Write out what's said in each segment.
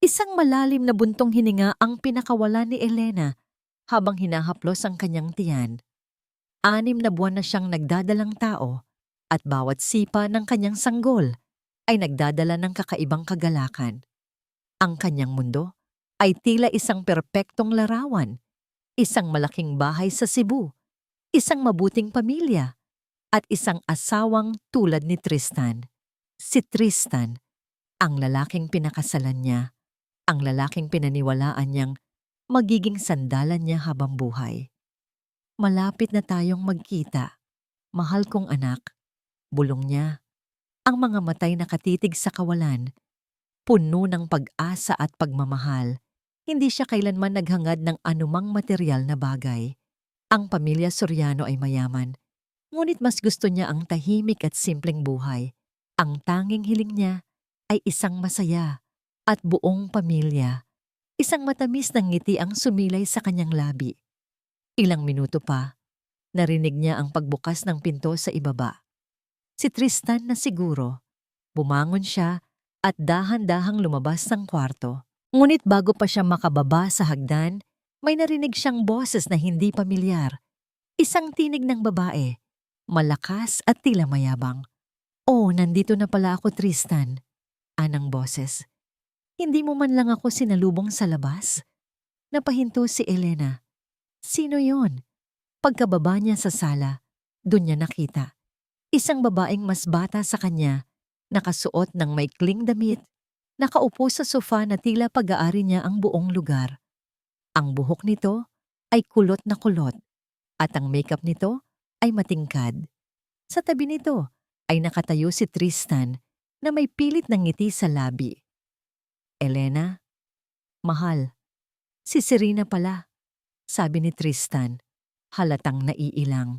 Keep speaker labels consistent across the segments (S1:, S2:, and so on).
S1: Isang malalim na buntong hininga ang pinakawalan ni Elena habang hinahaplos ang kanyang tiyan. 6 na buwan na siyang nagdadalang tao at bawat sipa ng kanyang sanggol ay nagdadala ng kakaibang kagalakan. Ang kanyang mundo ay tila isang perpektong larawan, isang malaking bahay sa Cebu, isang mabuting pamilya, at isang asawang tulad ni Tristan. Si Tristan, ang lalaking pinakasalan niya, ang lalaking pinaniwalaan niyang magiging sandalan niya habang buhay. Malapit na tayong magkita, mahal kong anak, bulong niya. Ang mga matay nakatitig sa kawalan, puno ng pag-asa at pagmamahal. Hindi siya kailanman naghangad ng anumang material na bagay. Ang pamilya Soriano ay mayaman, ngunit mas gusto niya ang tahimik at simpleng buhay. Ang tanging hiling niya ay isang masaya at buong pamilya. Isang matamis na ngiti ang sumilay sa kanyang labi. Ilang minuto pa, narinig niya ang pagbukas ng pinto sa ibaba. Si Tristan na siguro. Bumangon siya at dahan-dahang lumabas ng kwarto. Ngunit bago pa siya makababa sa hagdan, may narinig siyang boses na hindi pamilyar. Isang tinig ng babae, malakas at tila mayabang. "Oh, nandito na pala ako, Tristan," anang boses. "Hindi mo man lang ako sinalubong sa labas?" Napahinto si Elena. Sino yon? Pagkababa niya sa sala, doon niya nakita. Isang babaeng mas bata sa kanya, nakasuot ng maikling damit, nakaupo sa sofa na tila pag-aari niya ang buong lugar. Ang buhok nito ay kulot na kulot at ang makeup nito ay matingkad. Sa tabi nito ay nakatayo si Tristan na may pilit ng ngiti sa labi. "Elena, mahal, si Serena pala," sabi ni Tristan, halatang naiilang.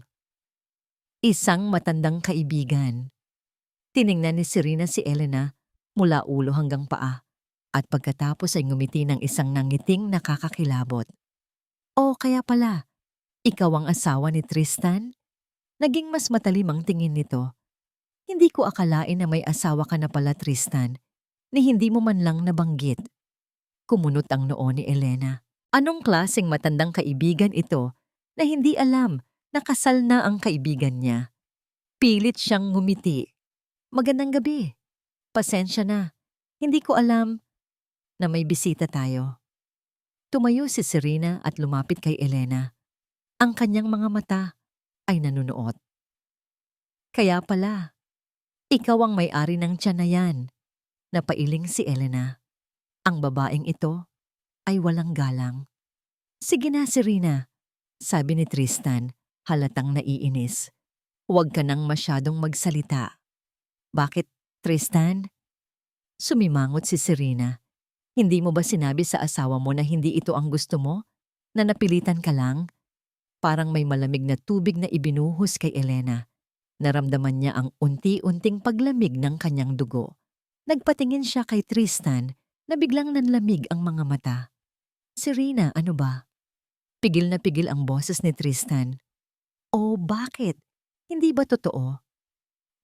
S1: Isang matandang kaibigan. Tiningnan ni Serena si Elena mula ulo hanggang paa at pagkatapos ay ngumiti ng isang nangiting nakakakilabot. "O kaya pala, ikaw ang asawa ni Tristan?" Naging mas matalim ang tingin nito. "Hindi ko akalain na may asawa ka na pala, Tristan, ni hindi mo man lang nabanggit." Kumunot ang noo ni Elena. Anong klaseng matandang kaibigan ito na hindi alam na kasal na ang kaibigan niya? Pilit siyang ngumiti. "Magandang gabi. Pasensya na. Hindi ko alam na may bisita tayo." Tumayo si Serena at lumapit kay Elena. Ang kanyang mga mata ay nanunuot. "Kaya pala, ikaw ang may-ari ng tiyan na yan." Napailing si Elena. Ang babaeng ito ay walang galang. "Sige na, Serena," sabi ni Tristan, halatang naiinis. "Huwag ka nang masyadong magsalita." "Bakit, Tristan?" Sumimangot si Serena. "Hindi mo ba sinabi sa asawa mo na hindi ito ang gusto mo? Na napilitan ka lang?" Parang may malamig na tubig na ibinuhos kay Elena. Naramdaman niya ang unti-unting paglamig ng kanyang dugo. Nagpatingin siya kay Tristan na biglang nanlamig ang mga mata. "Serena, ano ba?" Pigil na pigil ang boses ni Tristan. "Oh, bakit? Hindi ba totoo?"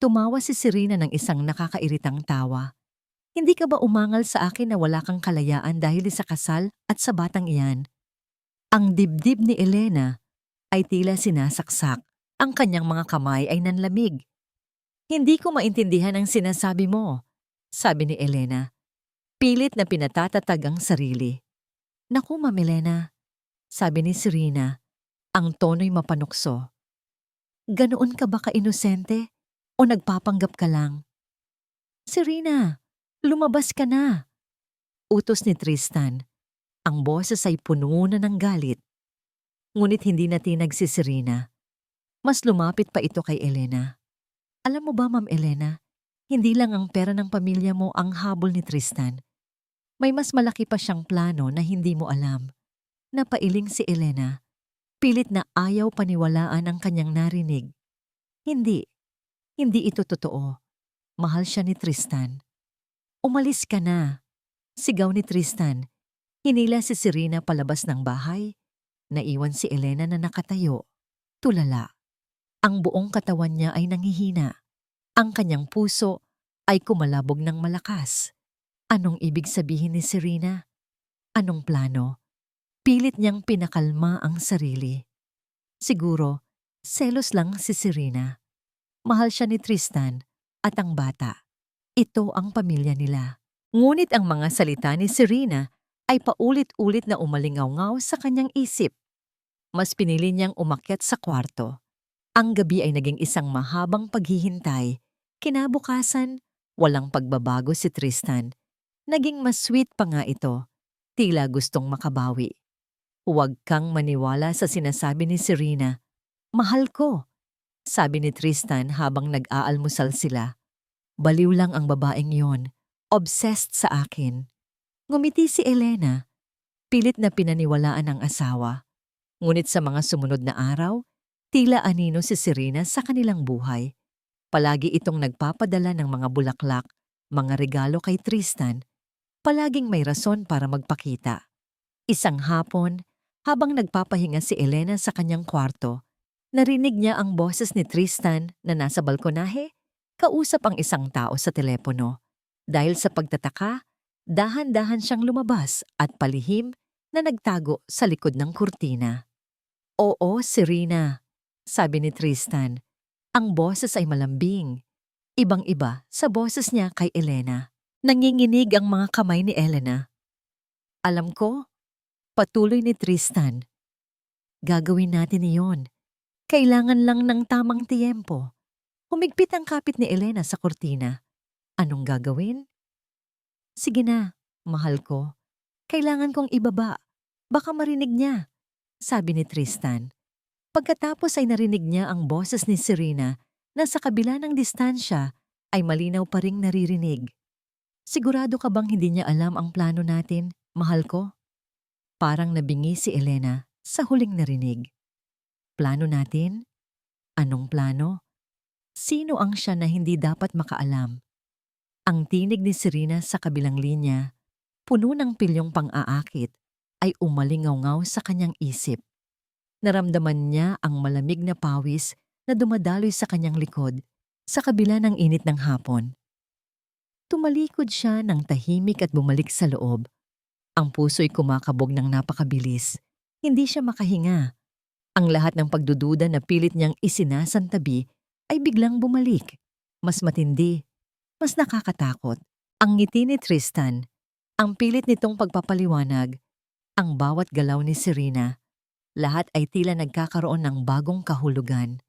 S1: Tumawa si Serena ng isang nakakairitang tawa. "Hindi ka ba umangal sa akin na wala kang kalayaan dahil sa kasal at sa batang iyan?" Ang dibdib ni Elena ay tila sinasaksak. Ang kanyang mga kamay ay nanlamig. "Hindi ko maintindihan ang sinasabi mo," sabi ni Elena. Pilit na pinatatatag ang sarili. "Naku, Ma'am Elena," sabi ni Serena, ang tono'y mapanukso. "Ganoon ka ba ka-inosente o nagpapanggap ka lang?" "Serena, lumabas ka na," utos ni Tristan. Ang boses ay puno na ng galit. Ngunit hindi natinag si Serena. Mas lumapit pa ito kay Elena. "Alam mo ba, Ma'am Elena, hindi lang ang pera ng pamilya mo ang habol ni Tristan. May mas malaki pa siyang plano na hindi mo alam." Napailing si Elena. Pilit na ayaw paniwalaan ang kanyang narinig. Hindi, hindi ito totoo. Mahal siya ni Tristan. "Umalis ka na," sigaw ni Tristan. Hinila si Serena palabas ng bahay. Naiwan si Elena na nakatayo, tulala. Ang buong katawan niya ay nanghihina. Ang kanyang puso ay kumalabog ng malakas. Anong ibig sabihin ni Serena? Anong plano? Pilit niyang pinakalma ang sarili. Siguro, selos lang si Serena. Mahal siya ni Tristan at ang bata. Ito ang pamilya nila. Ngunit ang mga salita ni Serena ay paulit-ulit na umalingaw-ngaw sa kanyang isip. Mas pinili niyang umakyat sa kwarto. Ang gabi ay naging isang mahabang paghihintay. Kinabukasan, walang pagbabago si Tristan. Naging mas sweet pa nga ito. Tila gustong makabawi. Huwag kang maniwala sa sinasabi ni Serena. Mahal ko, sabi ni Tristan habang nag-aalmusal sila. Baliw lang ang babaeng yon. Obsessed sa akin. Ngumiti si Elena. Pilit na pinaniwalaan ang asawa. Ngunit sa mga sumunod na araw, tila anino si Serena sa kanilang buhay. Palagi itong nagpapadala ng mga bulaklak, mga regalo kay Tristan. Palaging may rason para magpakita. Isang hapon, habang nagpapahinga si Elena sa kanyang kwarto, narinig niya ang boses ni Tristan na nasa balkonahe, kausap ang isang tao sa telepono. Dahil sa pagtataka, dahan-dahan siyang lumabas at palihim na nagtago sa likod ng kurtina. Oo, Serena, sabi ni Tristan. Ang boses ay malambing. Ibang-iba sa boses niya kay Elena. Nanginginig ang mga kamay ni Elena. Alam ko, patuloy ni Tristan. Gagawin natin iyon. Kailangan lang ng tamang tiyempo. Humigpit ang kapit ni Elena sa kurtina. Anong gagawin? Sige na, mahal ko. Kailangan kong ibaba. Baka marinig niya, sabi ni Tristan. Pagkatapos ay narinig niya ang boses ni Serena na sa kabila ng distansya ay malinaw pa ring naririnig. Sigurado ka bang hindi niya alam ang plano natin, mahal ko? Parang nabingi si Elena sa huling narinig. Plano natin? Anong plano? Sino ang siya na hindi dapat makaalam? Ang tinig ni Serena sa kabilang linya, puno ng pilyong pang-aakit, ay umalingaw-ngaw sa kanyang isip. Naramdaman niya ang malamig na pawis na dumadaloy sa kanyang likod sa kabila ng init ng hapon. Tumalikod siya ng tahimik at bumalik sa loob. Ang puso'y kumakabog ng napakabilis. Hindi siya makahinga. Ang lahat ng pagdududa na pilit niyang isinasantabi ay biglang bumalik. Mas matindi, mas nakakatakot. Ang ngiti ni Tristan, ang pilit nitong pagpapaliwanag, ang bawat galaw ni Serena, lahat ay tila nagkakaroon ng bagong kahulugan.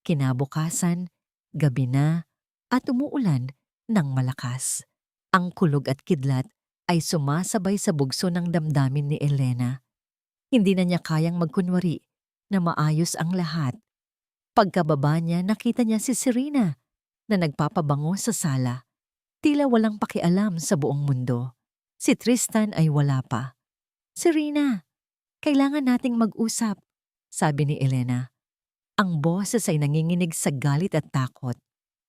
S1: Kinabukasan, gabi na, at umuulan ng malakas. Ang kulog at kidlat ay sumasabay sa bugso ng damdamin ni Elena. Hindi na niya kayang magkunwari na maayos ang lahat. Pagkababa niya, nakita niya si Serena na nagpapabango sa sala. Tila walang pakialam sa buong mundo. Si Tristan ay wala pa. Serena, kailangan nating mag-usap, sabi ni Elena. Ang boses ay nanginginig sa galit at takot.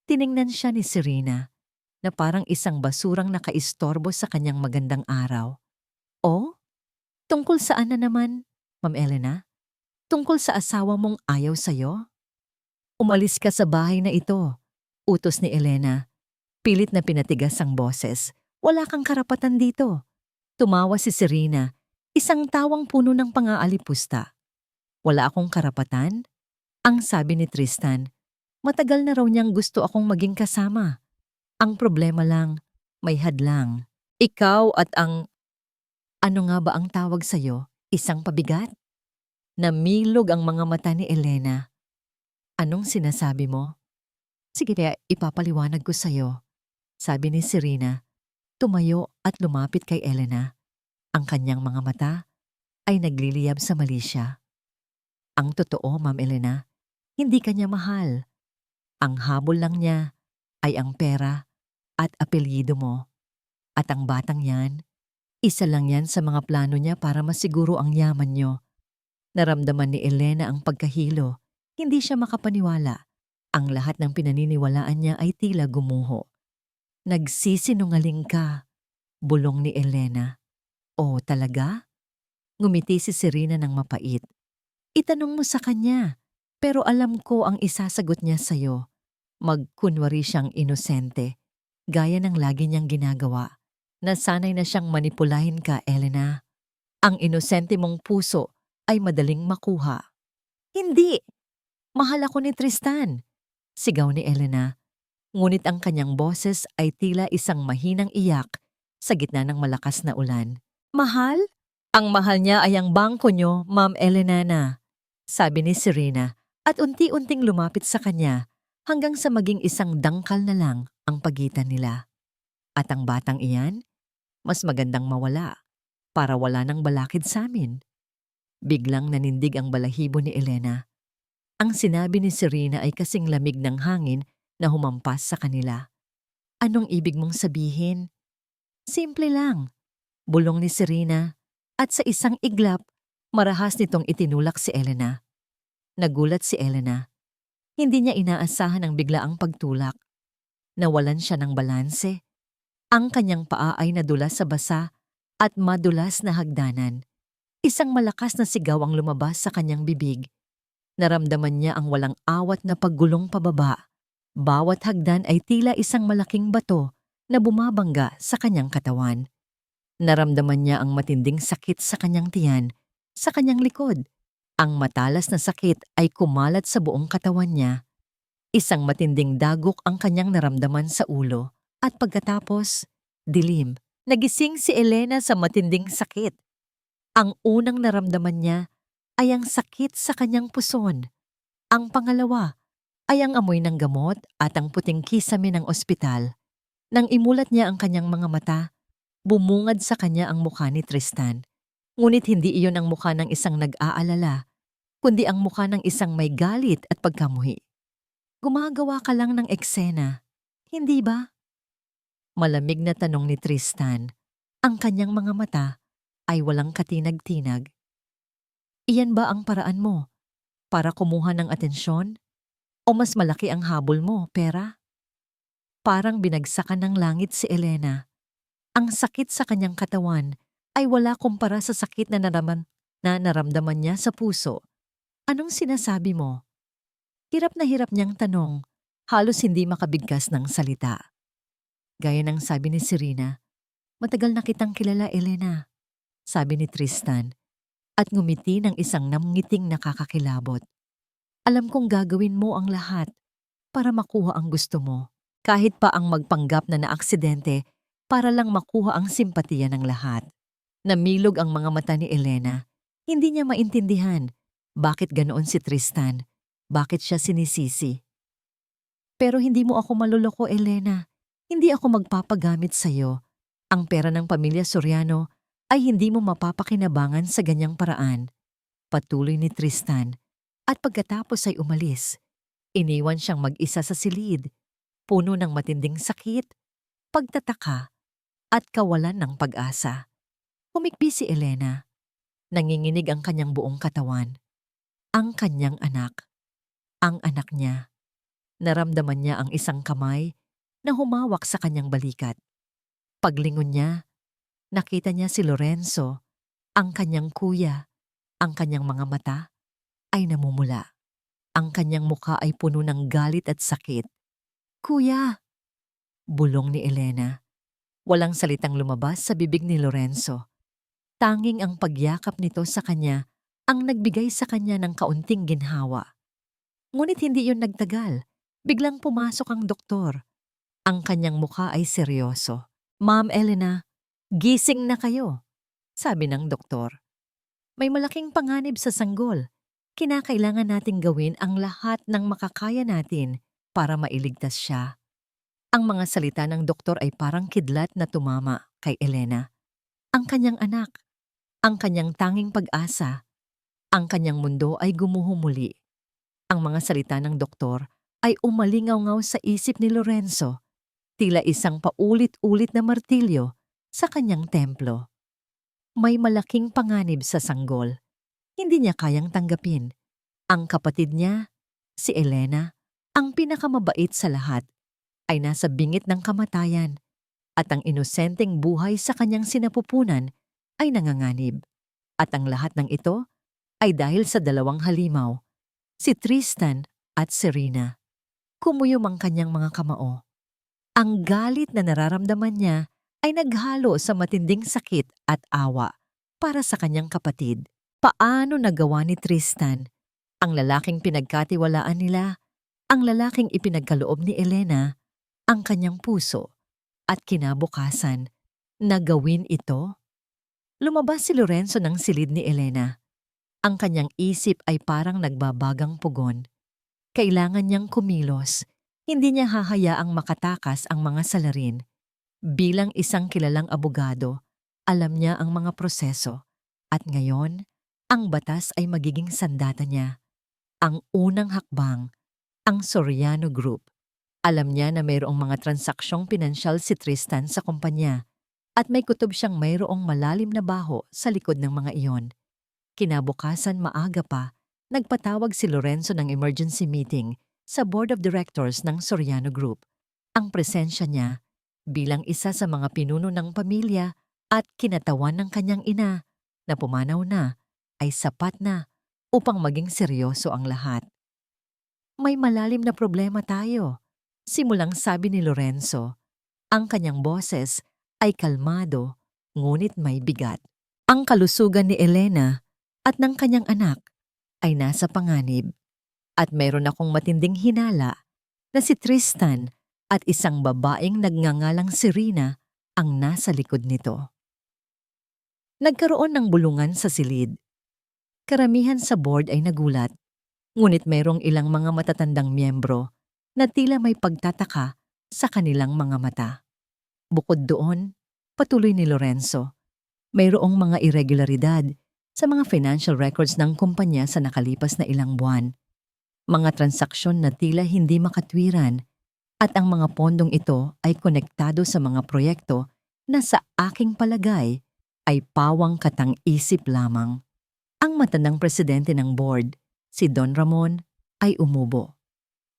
S1: Tiningnan siya ni Serena na parang isang basurang nakaistorbo sa kanyang magandang araw. Oh? Tungkol saan na naman, Ma'am Elena? Tungkol sa asawa mong ayaw sa'yo? Umalis ka sa bahay na ito, utos ni Elena. Pilit na pinatigas ang boses. Wala kang karapatan dito. Tumawa si Serena, isang tawang puno ng pang-aalipusta. Wala akong karapatan? Ang sabi ni Tristan, matagal na raw niyang gusto akong maging kasama. Ang problema lang, may hadlang. Ikaw at ang... Ano nga ba ang tawag sa'yo? Isang pabigat? Namilog ang mga mata ni Elena. Anong sinasabi mo? Sige kaya ipapaliwanag ko sa'yo, sabi ni Serena. Tumayo at lumapit kay Elena. Ang kanyang mga mata ay nagliliyab sa mali siya. Ang totoo, Ma'am Elena, hindi kanya mahal. Ang habol lang niya ay ang pera at apelyido mo. At ang batang yan, isa lang yan sa mga plano niya para masiguro ang yaman niyo. Naramdaman ni Elena ang pagkahilo. Hindi siya makapaniwala. Ang lahat ng pinaniniwalaan niya ay tila gumuho. Nagsisinungaling ka, bulong ni Elena. Oh, talaga? Ngumiti si Serena ng mapait. Itanong mo sa kanya, pero alam ko ang isasagot niya sa'yo. Magkunwari siyang inosente, gaya ng lagi niyang ginagawa. Nasanay na siyang manipulahin ka, Elena. Ang inosente mong puso ay madaling makuha. Hindi! Mahal ako ni Tristan! Sigaw ni Elena. Ngunit ang kanyang boses ay tila isang mahinang iyak sa gitna ng malakas na ulan. Mahal? Ang mahal niya ay ang bangko niyo, Ma'am Elena na, sabi ni Serena at unti-unting lumapit sa kanya hanggang sa maging isang dangkal na lang ang pagitan nila. At ang batang iyan, mas magandang mawala para wala nang balakid sa amin. Biglang nanindig ang balahibo ni Elena. Ang sinabi ni Serena ay kasing lamig ng hangin na humampas sa kanila. Anong ibig mong sabihin? Simple lang, bulong ni Serena at sa isang iglap, marahas nitong itinulak si Elena. Nagulat si Elena. Hindi niya inaasahan ang biglaang pagtulak. Nawalan siya ng balanse. Ang kanyang paa ay nadulas sa basa at madulas na hagdanan. Isang malakas na sigaw ang lumabas sa kanyang bibig. Naramdaman niya ang walang awat na paggulong pababa. Bawat hagdan ay tila isang malaking bato na bumabangga sa kanyang katawan. Naramdaman niya ang matinding sakit sa kanyang tiyan, sa kanyang likod. Ang matalas na sakit ay kumalat sa buong katawan niya. Isang matinding dagok ang kanyang naramdaman sa ulo. At pagkatapos, dilim. Nagising si Elena sa matinding sakit. Ang unang naramdaman niya ay ang sakit sa kanyang puson. Ang pangalawa ay ang amoy ng gamot at ang puting kisame ng ospital. Nang imulat niya ang kanyang mga mata, bumungad sa kanya ang mukha ni Tristan. Ngunit hindi iyon ang mukha ng isang nag-aalala, kundi ang mukha ng isang may galit at pagkamuhi. Gumagawa ka lang ng eksena, hindi ba? Malamig na tanong ni Tristan. Ang kanyang mga mata ay walang katinag-tinag. Iyan ba ang paraan mo para kumuha ng atensyon? O mas malaki ang habol mo, pera? Parang binagsakan ng langit si Elena. Ang sakit sa kanyang katawan ay wala kumpara sa sakit na naramdaman niya sa puso. Anong sinasabi mo? Hirap na hirap niyang tanong, halos hindi makabigkas ng salita. Gaya ng sabi ni Serena, matagal na kitang kilala, Elena, sabi ni Tristan, at ngumiti ng isang namngiting nakakakilabot. Alam kong gagawin mo ang lahat para makuha ang gusto mo, kahit pa ang magpanggap na naaksidente para lang makuha ang simpatiya ng lahat. Namilog ang mga mata ni Elena. Hindi niya maintindihan bakit ganoon si Tristan, bakit siya sinisisi. Pero hindi mo ako maluloko, Elena. Hindi ako magpapagamit sa'yo. Ang pera ng pamilya Soriano ay hindi mo mapapakinabangan sa ganyang paraan. Patuloy ni Tristan. At pagkatapos ay umalis. Iniwan siyang mag-isa sa silid, puno ng matinding sakit, pagtataka, at kawalan ng pag-asa. Humikbi si Elena. Nanginginig ang kanyang buong katawan. Ang kanyang anak. Ang anak niya. Naramdaman niya ang isang kamay na humawak sa kanyang balikat. Paglingon niya, nakita niya si Lorenzo, ang kanyang kuya, ang kanyang mga mata ay namumula. Ang kanyang mukha ay puno ng galit at sakit. Kuya! Bulong ni Elena. Walang salitang lumabas sa bibig ni Lorenzo. Tanging ang pagyakap nito sa kanya ang nagbigay sa kanya ng kaunting ginhawa. Ngunit hindi yun nagtagal. Biglang pumasok ang doktor. Ang kanyang mukha ay seryoso. Ma'am Elena, gising na kayo, sabi ng doktor. May malaking panganib sa sanggol. Kinakailangan nating gawin ang lahat ng makakaya natin para mailigtas siya. Ang mga salita ng doktor ay parang kidlat na tumama kay Elena. Ang kanyang anak, ang kanyang tanging pag-asa, ang kanyang mundo ay gumuhumuli. Ang mga salita ng doktor ay umalingaw-ngaw sa isip ni Lorenzo, tila isang paulit-ulit na martilyo sa kanyang templo. May malaking panganib sa sanggol. Hindi niya kayang tanggapin. Ang kapatid niya, si Elena, ang pinakamabait sa lahat, ay nasa bingit ng kamatayan at ang inosenteng buhay sa kanyang sinapupunan ay nanganganib. At ang lahat ng ito ay dahil sa dalawang halimaw, si Tristan at Serena. Kumuyom ang kanyang mga kamao. Ang galit na nararamdaman niya ay naghalo sa matinding sakit at awa para sa kanyang kapatid. Paano nagawa ni Tristan, ang lalaking pinagkatiwalaan nila, ang lalaking ipinagkaloob ni Elena, ang kanyang puso at kinabukasan, na gawin ito? Lumabas si Lorenzo ng silid ni Elena. Ang kanyang isip ay parang nagbabagang pugon. Kailangan niyang kumilos. Hindi niya hahayaang makatakas ang mga salarin. Bilang isang kilalang abogado, alam niya ang mga proseso. At ngayon, ang batas ay magiging sandata niya. Ang unang hakbang, ang Soriano Group. Alam niya na mayroong mga transaksyong pinansyal si Tristan sa kumpanya at may kutob siyang mayroong malalim na baho sa likod ng mga iyon. Kinabukasan maaga pa, nagpatawag si Lorenzo ng emergency meeting sa Board of Directors ng Soriano Group. Ang presensya niya bilang isa sa mga pinuno ng pamilya at kinatawan ng kanyang ina na pumanaw na ay sapat na upang maging seryoso ang lahat. May malalim na problema tayo, simulang sabi ni Lorenzo. Ang kanyang boses ay kalmado ngunit may bigat. Ang kalusugan ni Elena at ng kanyang anak ay nasa panganib at mayroon akong matinding hinala na si Tristan at isang babaeng nagngangalang si Rina ang nasa likod nito. Nagkaroon ng bulungan sa silid. Karamihan sa board ay nagulat, ngunit mayroong ilang mga matatandang miyembro na tila may pagtataka sa kanilang mga mata. Bukod doon, patuloy ni Lorenzo, mayroong mga irregularidad sa mga financial records ng kumpanya sa nakalipas na ilang buwan. Mga transaksyon na tila hindi makatwiran at ang mga pondong ito ay konektado sa mga proyekto na sa aking palagay ay pawang katang-isip lamang. Ang matandang presidente ng board, si Don Ramon, ay umubo.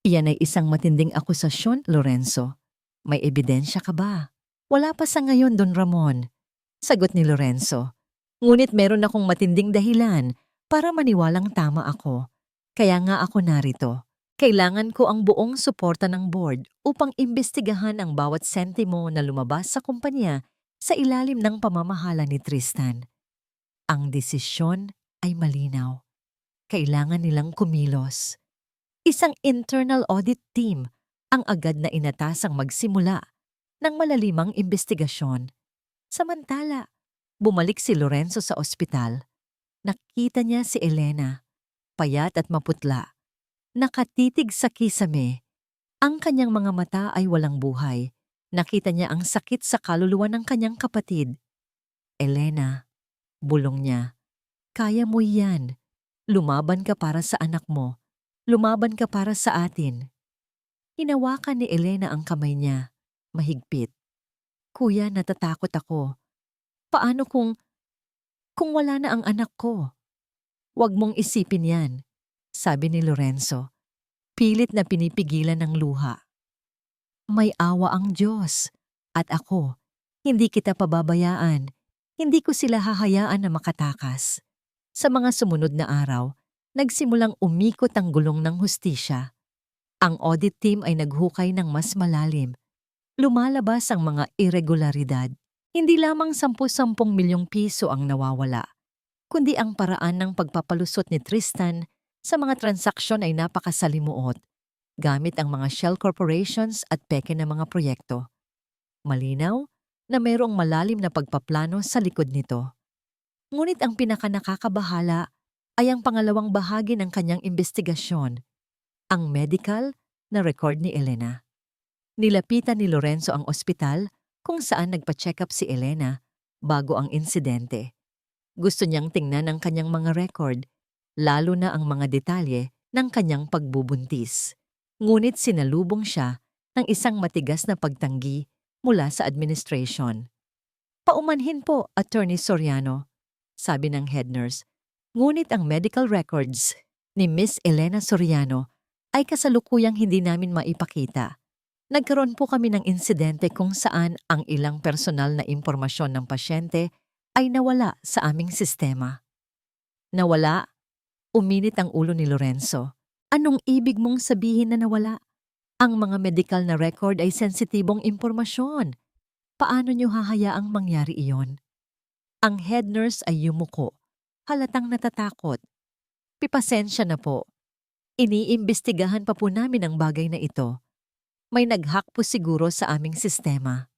S1: Iyan ay isang matinding akusasyon, Lorenzo. May ebidensya ka ba? Wala pa sa ngayon, Don Ramon. Sagot ni Lorenzo. Ngunit meron akong matinding dahilan para maniwalang tama ako. Kaya nga ako narito. Kailangan ko ang buong suporta ng board upang imbestigahan ang bawat sentimo na lumabas sa kumpanya sa ilalim ng pamamahala ni Tristan. Ang desisyon ay malinaw. Kailangan nilang kumilos. Isang internal audit team ang agad na inatasang magsimula ng malalimang imbestigasyon. Samantala, bumalik si Lorenzo sa ospital. Nakita niya si Elena, payat at maputla. Nakatitig sa kisame. Ang kanyang mga mata ay walang buhay. Nakita niya ang sakit sa kaluluwa ng kanyang kapatid. Elena, bulong niya, kaya mo yan. Lumaban ka para sa anak mo. Lumaban ka para sa atin. Hinawakan ni Elena ang kamay niya, mahigpit. Kuya, natatakot ako. Paano kung wala na ang anak ko? Huwag mong isipin yan, sabi ni Lorenzo. Pilit na pinipigilan ng luha. May awa ang Diyos. At ako, hindi kita pababayaan. Hindi ko sila hahayaan na makatakas. Sa mga sumunod na araw, nagsimulang umikot ang gulong ng hustisya. Ang audit team ay naghukay ng mas malalim. Lumalabas ang mga irregularidad. Hindi lamang 10-10 milyong piso ang nawawala, kundi ang paraan ng pagpapalusot ni Tristan sa mga transaksyon ay napakasalimuot, gamit ang mga shell corporations at peke na mga proyekto. Malinaw na mayroong malalim na pagpaplano sa likod nito. Ngunit ang pinakanakakabahala ay ang pangalawang bahagi ng kanyang investigasyon, ang medical na record ni Elena. Nilapitan ni Lorenzo ang ospital kung saan nagpa-check up si Elena bago ang insidente. Gusto niyang tingnan ang kanyang mga record, lalo na ang mga detalye ng kanyang pagbubuntis. Ngunit sinalubong siya ng isang matigas na pagtanggi mula sa administration. Paumanhin po, Attorney Soriano, sabi ng head nurse. Ngunit ang medical records ni Miss Elena Soriano ay kasalukuyang hindi namin maipakita. Nagkaroon po kami ng insidente kung saan ang ilang personal na impormasyon ng pasyente ay nawala sa aming sistema. Nawala? Uminit ang ulo ni Lorenzo. Anong ibig mong sabihin na nawala? Ang mga medical na record ay sensitibong impormasyon. Paano niyo hahayaang mangyari iyon? Ang head nurse ay yumuko. Halatang natatakot. Pipasensya na po. Iniimbestigahan pa po namin ang bagay na ito. May nag-hack po siguro sa aming sistema.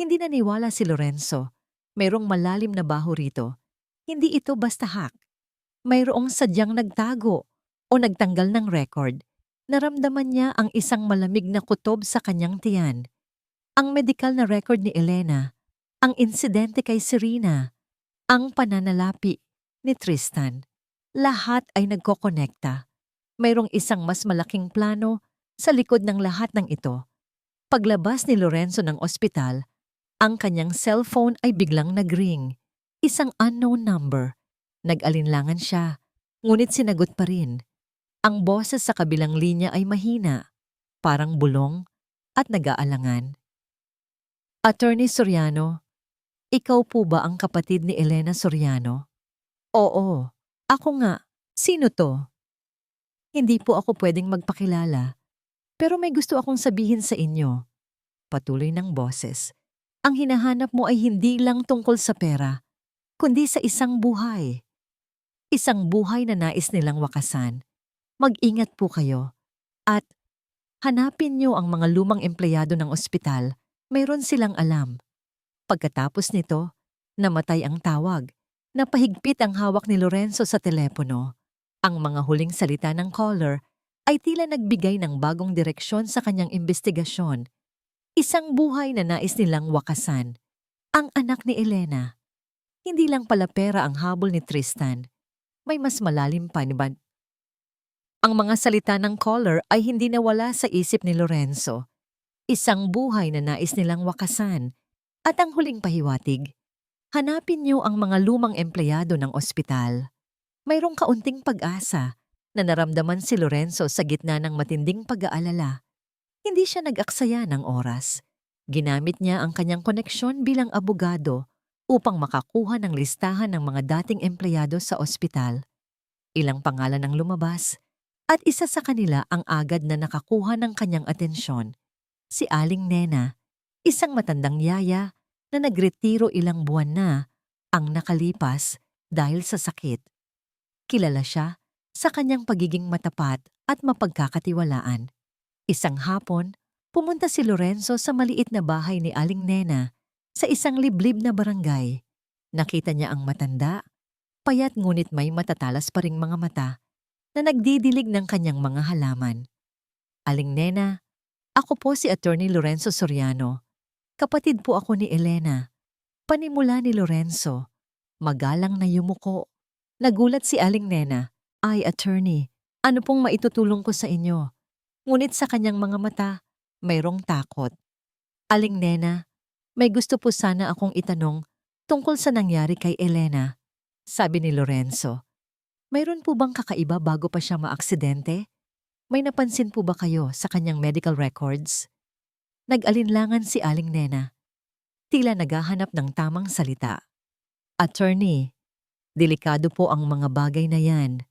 S1: Hindi naniwala si Lorenzo. Mayroong malalim na baho rito. Hindi ito basta hack. Mayroong sadyang nagtago o nagtanggal ng record. Naramdaman niya ang isang malamig na kutob sa kanyang tiyan. Ang medical na record ni Elena, ang insidente kay Serena, ang pananalapi ni Tristan. Lahat ay nagkokonekta. Mayroong isang mas malaking plano sa likod ng lahat ng ito. Paglabas ni Lorenzo ng ospital, ang kanyang cellphone ay biglang nagring. Isang unknown number. Nag-alinlangan siya, ngunit sinagot pa rin. Ang boses sa kabilang linya ay mahina, parang bulong at nag-aalangan. Attorney Soriano, ikaw po ba ang kapatid ni Elena Soriano? Oo, ako nga. Sino to? Hindi po ako pwedeng magpakilala, pero may gusto akong sabihin sa inyo. Patuloy ng boses. Ang hinahanap mo ay hindi lang tungkol sa pera, kundi sa isang buhay. Isang buhay na nais nilang wakasan. Mag-ingat po kayo. At hanapin niyo ang mga lumang empleyado ng ospital. Mayroon silang alam. Pagkatapos nito, namatay ang tawag. Napahigpit ang hawak ni Lorenzo sa telepono. Ang mga huling salita ng caller ay tila nagbigay ng bagong direksyon sa kanyang investigasyon. Isang buhay na nais nilang wakasan. Ang anak ni Elena. Hindi lang pala pera ang habol ni Tristan. May mas malalim pa ni Ban. Ang mga salita ng caller ay hindi nawala sa isip ni Lorenzo. Isang buhay na nais nilang wakasan. At ang huling pahiwatig, hanapin niyo ang mga lumang empleyado ng ospital. Mayroong kaunting pag-asa na naramdaman si Lorenzo sa gitna ng matinding pag-aalala. Hindi siya nag-aksaya ng oras. Ginamit niya ang kanyang koneksyon bilang abogado upang makakuha ng listahan ng mga dating empleyado sa ospital. Ilang pangalan ang lumabas at isa sa kanila ang agad na nakakuha ng kanyang atensyon. Si Aling Nena, isang matandang yaya na nagretiro ilang buwan na ang nakalipas dahil sa sakit. Kilala siya sa kanyang pagiging matapat at mapagkakatiwalaan. Isang hapon, pumunta si Lorenzo sa maliit na bahay ni Aling Nena sa isang liblib na barangay. Nakita niya ang matanda, payat ngunit may matatalas pa ring mga mata na nagdidilig ng kanyang mga halaman. Aling Nena, ako po si Attorney Lorenzo Soriano. Kapatid po ako ni Elena. Panimula ni Lorenzo. Magalang na yumuko. Nagulat si Aling Nena. Ay, attorney, ano pong maitutulong ko sa inyo? Ngunit sa kanyang mga mata, mayroong takot. Aling Nena, may gusto po sana akong itanong tungkol sa nangyari kay Elena. Sabi ni Lorenzo. Mayroon po bang kakaiba bago pa siya maaksidente? May napansin po ba kayo sa kanyang medical records? Nag-alinlangan si Aling Nena. Tila naghahanap ng tamang salita. Attorney, delikado po ang mga bagay na yan.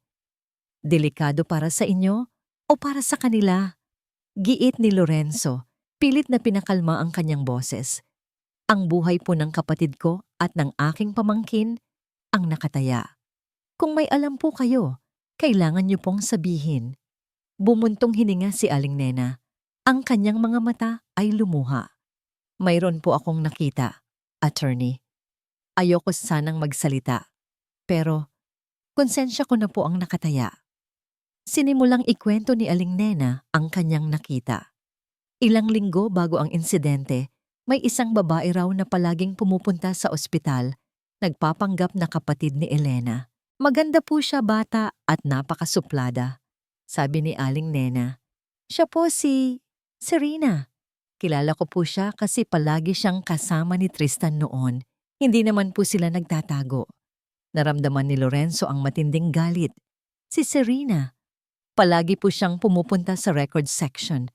S1: Delikado para sa inyo o para sa kanila? Giit ni Lorenzo, pilit na pinakalma ang kanyang boses. Ang buhay po ng kapatid ko at ng aking pamangkin ang nakataya. Kung may alam po kayo, kailangan niyo pong sabihin. Bumuntong hininga si Aling Nena. Ang kanyang mga mata ay lumuha. Mayroon po akong nakita, attorney. Ayoko sanang magsalita. Pero, konsensya ko na po ang nakataya. Sinimulang ikwento ni Aling Nena ang kanyang nakita. Ilang linggo bago ang insidente, may isang babae raw na palaging pumupunta sa ospital, nagpapanggap na kapatid ni Elena. Maganda po siya bata at napakasuplada. Sabi ni Aling Nena. Siya po si Serena. Kilala ko po siya kasi palagi siyang kasama ni Tristan noon. Hindi naman po sila nagtatago. Naramdaman ni Lorenzo ang matinding galit. Si Serena. Palagi po siyang pumupunta sa record section.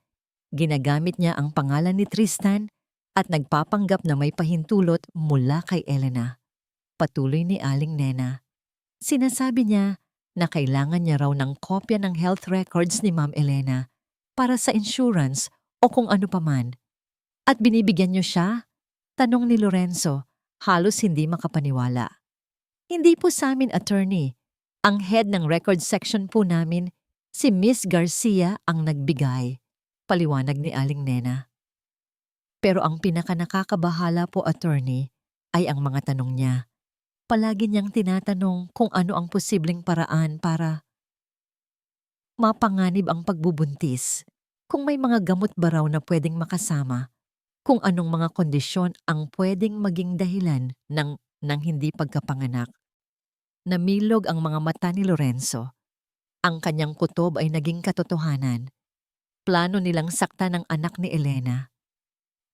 S1: Ginagamit niya ang pangalan ni Tristan at nagpapanggap na may pahintulot mula kay Elena. Patuloy ni Aling Nena. Sinasabi niya na kailangan niya raw ng kopya ng health records ni Ma'am Elena para sa insurance o kung ano paman. At binibigyan niyo siya Tanong ni Lorenzo, halos hindi makapaniwala. Hindi po sa amin, attorney. Ang head ng record section po namin, si Miss Garcia ang nagbigay. Paliwanag ni Aling Nena. Pero ang pinakanakakabahala po, attorney, ay ang mga tanong niya. Palagi niyang tinatanong kung ano ang posibleng paraan para mapanganib ang pagbubuntis, kung may mga gamot ba raw na pwedeng makasama, kung anong mga kondisyon ang pwedeng maging dahilan ng hindi pagkapanganak. Namilog ang mga mata ni Lorenzo. Ang kanyang kutob ay naging katotohanan. Plano nilang saktan ang anak ni Elena.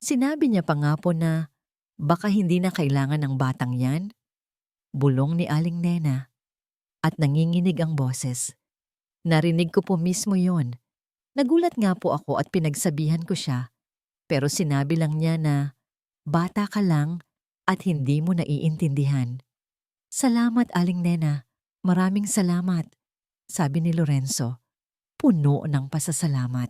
S1: Sinabi niya pa nga po na baka hindi na kailangan ng batang yan. Bulong ni Aling Nena. At nanginginig ang boses. Narinig ko po mismo yon. Nagulat nga po ako at pinagsabihan ko siya. Pero sinabi lang niya na bata ka lang at hindi mo naiintindihan. Salamat, Aling Nena. Maraming salamat, sabi ni Lorenzo. Puno ng pasasalamat.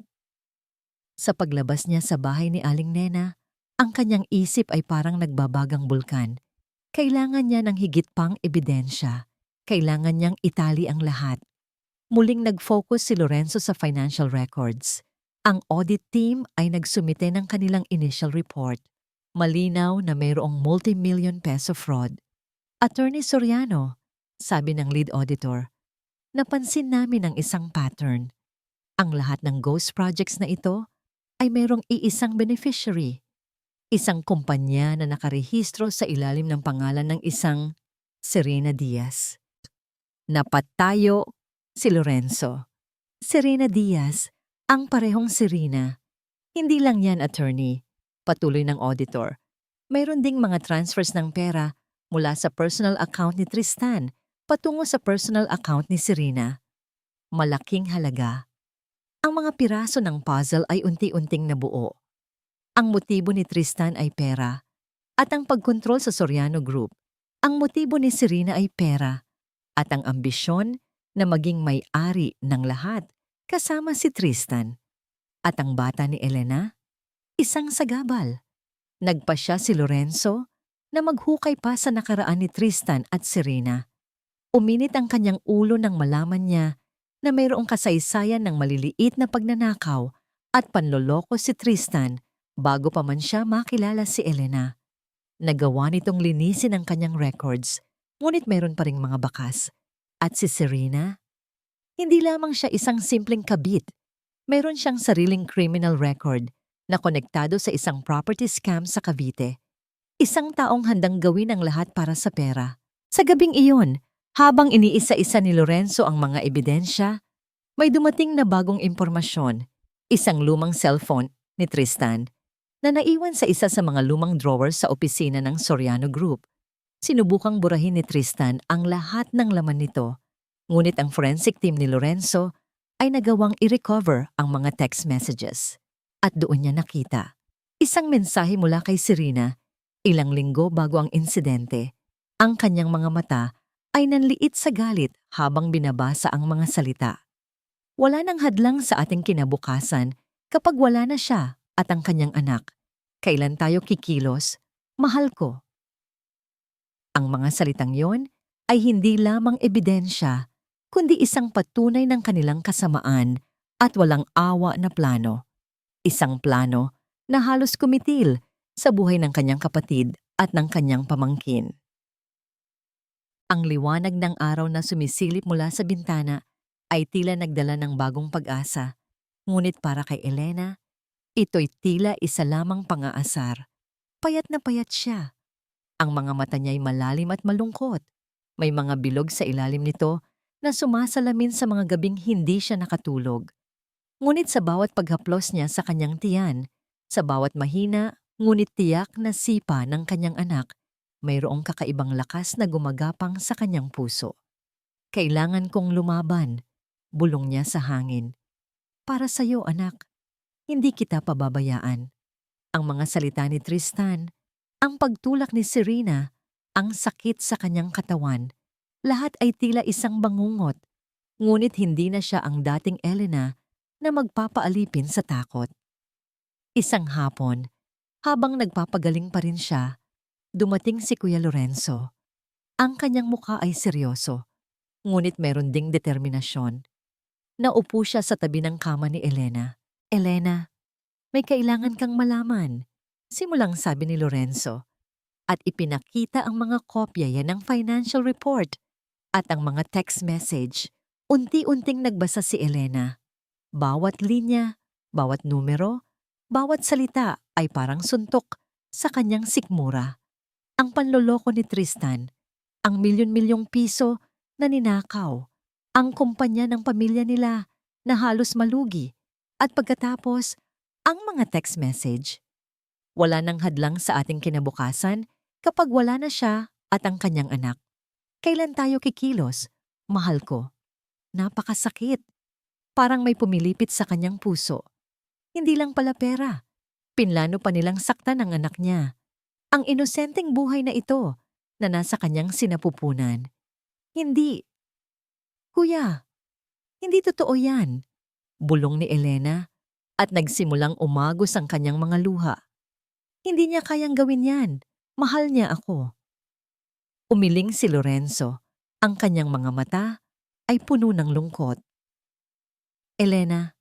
S1: Sa paglabas niya sa bahay ni Aling Nena, ang kanyang isip ay parang nagbabagang bulkan. Kailangan niya ng higit pang ebidensya. Kailangan niyang itali ang lahat. Muling nag-focus si Lorenzo sa financial records. Ang audit team ay nagsumite ng kanilang initial report. Malinaw na mayroong multi-million peso fraud. Attorney Soriano, sabi ng lead auditor, napansin namin ang isang pattern. Ang lahat ng ghost projects na ito ay mayroong iisang beneficiary. Isang kumpanya na nakarehistro sa ilalim ng pangalan ng isang Serena Diaz. Napatayo si Lorenzo. Serena Diaz, ang parehong Serena. Hindi lang yan, attorney. Patuloy ng auditor. Mayroon ding mga transfers ng pera mula sa personal account ni Tristan patungo sa personal account ni Serena. Malaking halaga. Ang mga piraso ng puzzle ay unti-unting nabuo. Ang motibo ni Tristan ay pera at ang pagkontrol sa Soriano Group. Ang motibo ni Serena ay pera at ang ambisyon na maging may-ari ng lahat kasama si Tristan. At ang bata ni Elena, isang sagabal. Nagpasya si Lorenzo na maghukay pa sa nakaraan ni Tristan at Serena. Uminit ang kanyang ulo nang malaman niya na mayroong kasaysayan ng maliliit na pagnanakaw at panloloko si Tristan bago pa man siya makilala si Elena. Nagawa nitong linisin ang kanyang records, ngunit mayroon pa ring mga bakas. At si Serena? Hindi lamang siya isang simpleng kabit. Mayroon siyang sariling criminal record na konektado sa isang property scam sa Cavite. Isang taong handang gawin ang lahat para sa pera. Sa gabing iyon, habang iniisa-isa ni Lorenzo ang mga ebidensya, may dumating na bagong impormasyon, isang lumang cellphone ni Tristan na naiwan sa isa sa mga lumang drawers sa opisina ng Soriano Group. Sinubukang burahin ni Tristan ang lahat ng laman nito, ngunit ang forensic team ni Lorenzo ay nagawang i-recover ang mga text messages. At doon niya nakita isang mensahe mula kay Serena. Ilang linggo bago ang insidente, ang kanyang mga mata ay nanliit sa galit habang binabasa ang mga salita. Wala nang hadlang sa ating kinabukasan kapag wala na siya at ang kanyang anak. Kailan tayo kikilos? Mahal ko. Ang mga salitang yon ay hindi lamang ebidensya, kundi isang patunay ng kanilang kasamaan at walang awa na plano. Isang plano na halos kumitil sa buhay ng kanyang kapatid at ng kanyang pamangkin. Ang liwanag ng araw na sumisilip mula sa bintana ay tila nagdala ng bagong pag-asa. Ngunit para kay Elena, ito'y tila isa lamang pang-aasar. Payat na payat siya. Ang mga mata niya'y malalim at malungkot. May mga bilog sa ilalim nito na sumasalamin sa mga gabing hindi siya nakatulog. Ngunit sa bawat paghaplos niya sa kanyang tiyan, sa bawat mahina, ngunit tiyak na sipa ng kanyang anak, mayroong kakaibang lakas na gumagapang sa kanyang puso. Kailangan kong lumaban, bulong niya sa hangin. Para sa'yo, anak. Hindi kita pababayaan. Ang mga salita ni Tristan, ang pagtulak ni Serena, ang sakit sa kanyang katawan, lahat ay tila isang bangungot. Ngunit hindi na siya ang dating Elena na magpapaalipin sa takot. Isang hapon, Habang nagpapagaling pa rin siya, dumating si Kuya Lorenzo. Ang kanyang mukha ay seryoso, ngunit meron ding determinasyon. Naupo siya sa tabi ng kama ni Elena. "Elena, may kailangan kang malaman," simulang sabi ni Lorenzo. At ipinakita ang mga kopya yan ng financial report at ang mga text message. Unti-unting nagbasa si Elena. Bawat linya, bawat numero, bawat salita ay parang suntok sa kanyang sikmura. Ang panloloko ni Tristan, ang milyon-milyong piso na ninakaw, ang kumpanya ng pamilya nila na halos malugi, at pagkatapos, ang mga text message. Wala nang hadlang sa ating kinabukasan kapag wala na siya at ang kanyang anak. Kailan tayo kikilos? Mahal ko. Napakasakit. Parang may pumilipit sa kanyang puso. Hindi lang pala pera. Pinlano pa nilang saktan ang anak niya. Ang inosenteng buhay na ito na nasa kanyang sinapupunan. Hindi. Kuya, hindi totoo yan. Bulong ni Elena at nagsimulang umagos ang kanyang mga luha. Hindi niya kayang gawin yan. Mahal niya ako. Umiling si Lorenzo. Ang kanyang mga mata ay puno ng lungkot. Elena,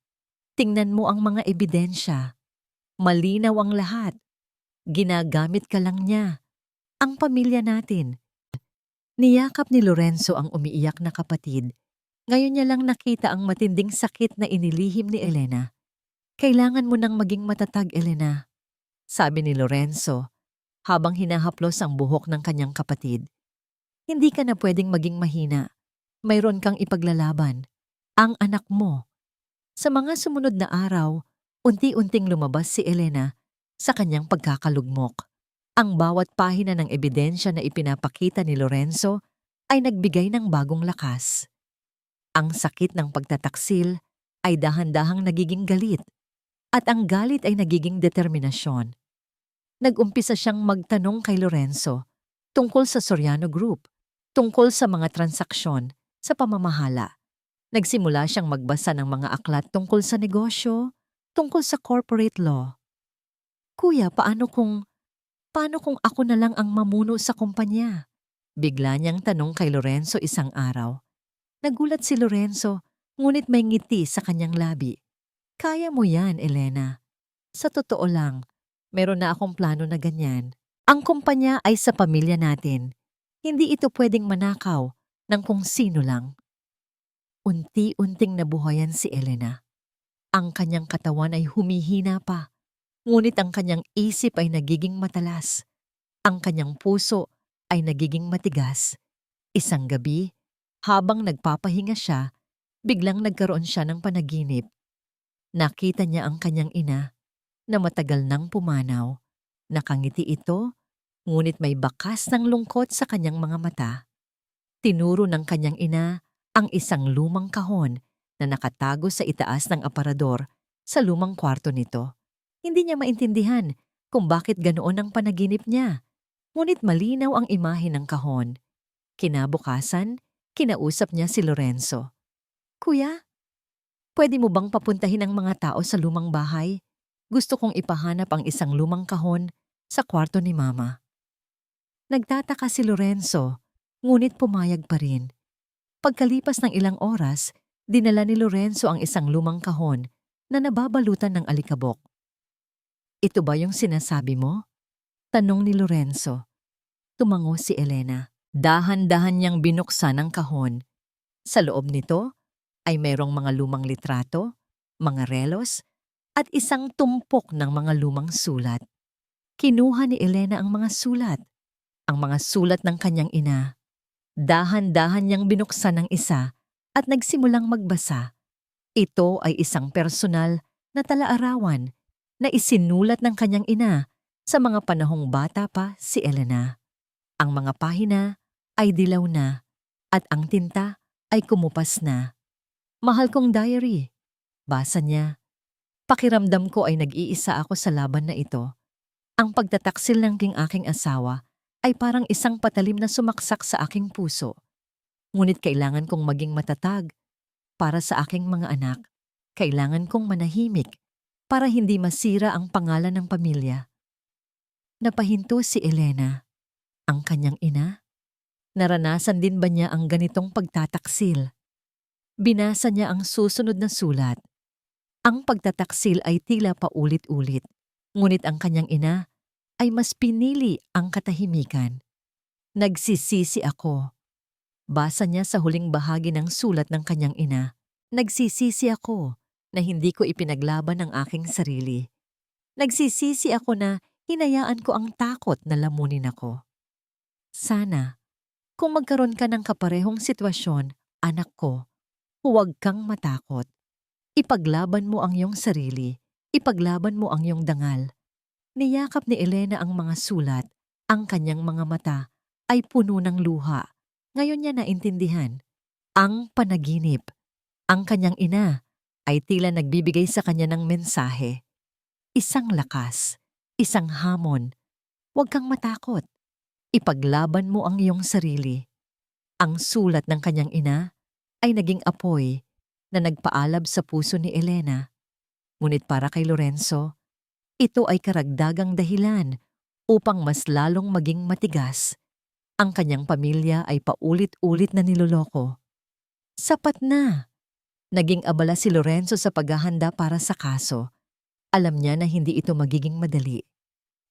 S1: tingnan mo ang mga ebidensya. Malinaw ang lahat. Ginagamit ka lang niya. Ang pamilya natin. Niyakap ni Lorenzo ang umiiyak na kapatid. Ngayon niya lang nakita ang matinding sakit na inilihim ni Elena. Kailangan mo nang maging matatag, Elena, sabi ni Lorenzo habang hinahaplos ang buhok ng kanyang kapatid. Hindi ka na pwedeng maging mahina. Mayroon kang ipaglalaban. Ang anak mo. Sa mga sumunod na araw, unti-unting lumabas si Elena sa kanyang pagkakalugmok. Ang bawat pahina ng ebidensya na ipinapakita ni Lorenzo ay nagbigay ng bagong lakas. Ang sakit ng pagtataksil ay dahan-dahang nagiging galit at ang galit ay nagiging determinasyon. Nag-umpisa siyang magtanong kay Lorenzo tungkol sa Soriano Group, tungkol sa mga transaksyon, sa pamamahala. Nagsimula siyang magbasa ng mga aklat tungkol sa negosyo, tungkol sa corporate law. Kuya, paano kung ako na lang ang mamuno sa kumpanya? Bigla niyang tanong kay Lorenzo isang araw. Nagulat si Lorenzo, ngunit may ngiti sa kanyang labi. Kaya mo yan, Elena. Sa totoo lang, meron na akong plano na ganyan. Ang kumpanya ay sa pamilya natin. Hindi ito pwedeng manakaw ng kung sino lang. Unti-unting nabuhayan si Elena. Ang kanyang katawan ay humihina pa, ngunit ang kanyang isip ay nagiging matalas. Ang kanyang puso ay nagiging matigas. Isang gabi, habang nagpapahinga siya, biglang nagkaroon siya ng panaginip. Nakita niya ang kanyang ina na matagal nang pumanaw. Nakangiti ito, ngunit may bakas ng lungkot sa kanyang mga mata. Tinuro ng kanyang ina ang isang lumang kahon na nakatago sa itaas ng aparador sa lumang kwarto nito. Hindi niya maintindihan kung bakit ganoon ang panaginip niya, ngunit malinaw ang imahe ng kahon. Kinabukasan, kinausap niya si Lorenzo. Kuya, pwede mo bang papuntahin ang mga tao sa lumang bahay? Gusto kong ipahanap ang isang lumang kahon sa kwarto ni Mama. Nagtataka si Lorenzo, ngunit pumayag pa rin. Pagkalipas ng ilang oras, dinala ni Lorenzo ang isang lumang kahon na nababalutan ng alikabok. Ito ba yung sinasabi mo? Tanong ni Lorenzo. Tumango si Elena. Dahan-dahan niyang binuksan ang kahon. Sa loob nito ay mayroong mga lumang litrato, mga relos, at isang tumpok ng mga lumang sulat. Kinuha ni Elena ang mga sulat ng kanyang ina. Dahan-dahan niyang binuksan ang isa at nagsimulang magbasa. Ito ay isang personal na talaarawan na isinulat ng kanyang ina sa mga panahong bata pa si Elena. Ang mga pahina ay dilaw na at ang tinta ay kumupas na. Mahal kong diary, basa niya. Pakiramdam ko ay nag-iisa ako sa laban na ito. Ang pagtataksil ng aking asawa ay parang isang patalim na sumaksak sa aking puso. Ngunit kailangan kong maging matatag para sa aking mga anak. Kailangan kong manahimik para hindi masira ang pangalan ng pamilya. Napahinto si Elena. Ang kanyang ina? Naranasan din ba niya ang ganitong pagtataksil? Binasa niya ang susunod na sulat. Ang pagtataksil ay tila paulit-ulit, ngunit ang kanyang ina ay mas pinili ang katahimikan. Nagsisisi ako. Basa niya sa huling bahagi ng sulat ng kanyang ina. Nagsisisi ako na hindi ko ipinaglaban ang aking sarili. Nagsisisi ako na hinayaan ko ang takot na lamunin ako. Sana, kung magkaroon ka ng kaparehong sitwasyon, anak ko, huwag kang matakot. Ipaglaban mo ang iyong sarili. Ipaglaban mo ang iyong dangal. Niyakap ni Elena ang mga sulat. Ang kanyang mga mata ay puno ng luha. Ngayon niya naintindihan. Ang panaginip. Ang kanyang ina ay tila nagbibigay sa kanya ng mensahe. Isang lakas. Isang hamon. Huwag kang matakot. Ipaglaban mo ang iyong sarili. Ang sulat ng kanyang ina ay naging apoy na nagpaalab sa puso ni Elena. Ngunit para kay Lorenzo, ito ay karagdagang dahilan upang mas lalong maging matigas. Ang kanyang pamilya ay paulit-ulit na niloloko. Sapat na! Naging abala si Lorenzo sa paghahanda para sa kaso. Alam niya na hindi ito magiging madali.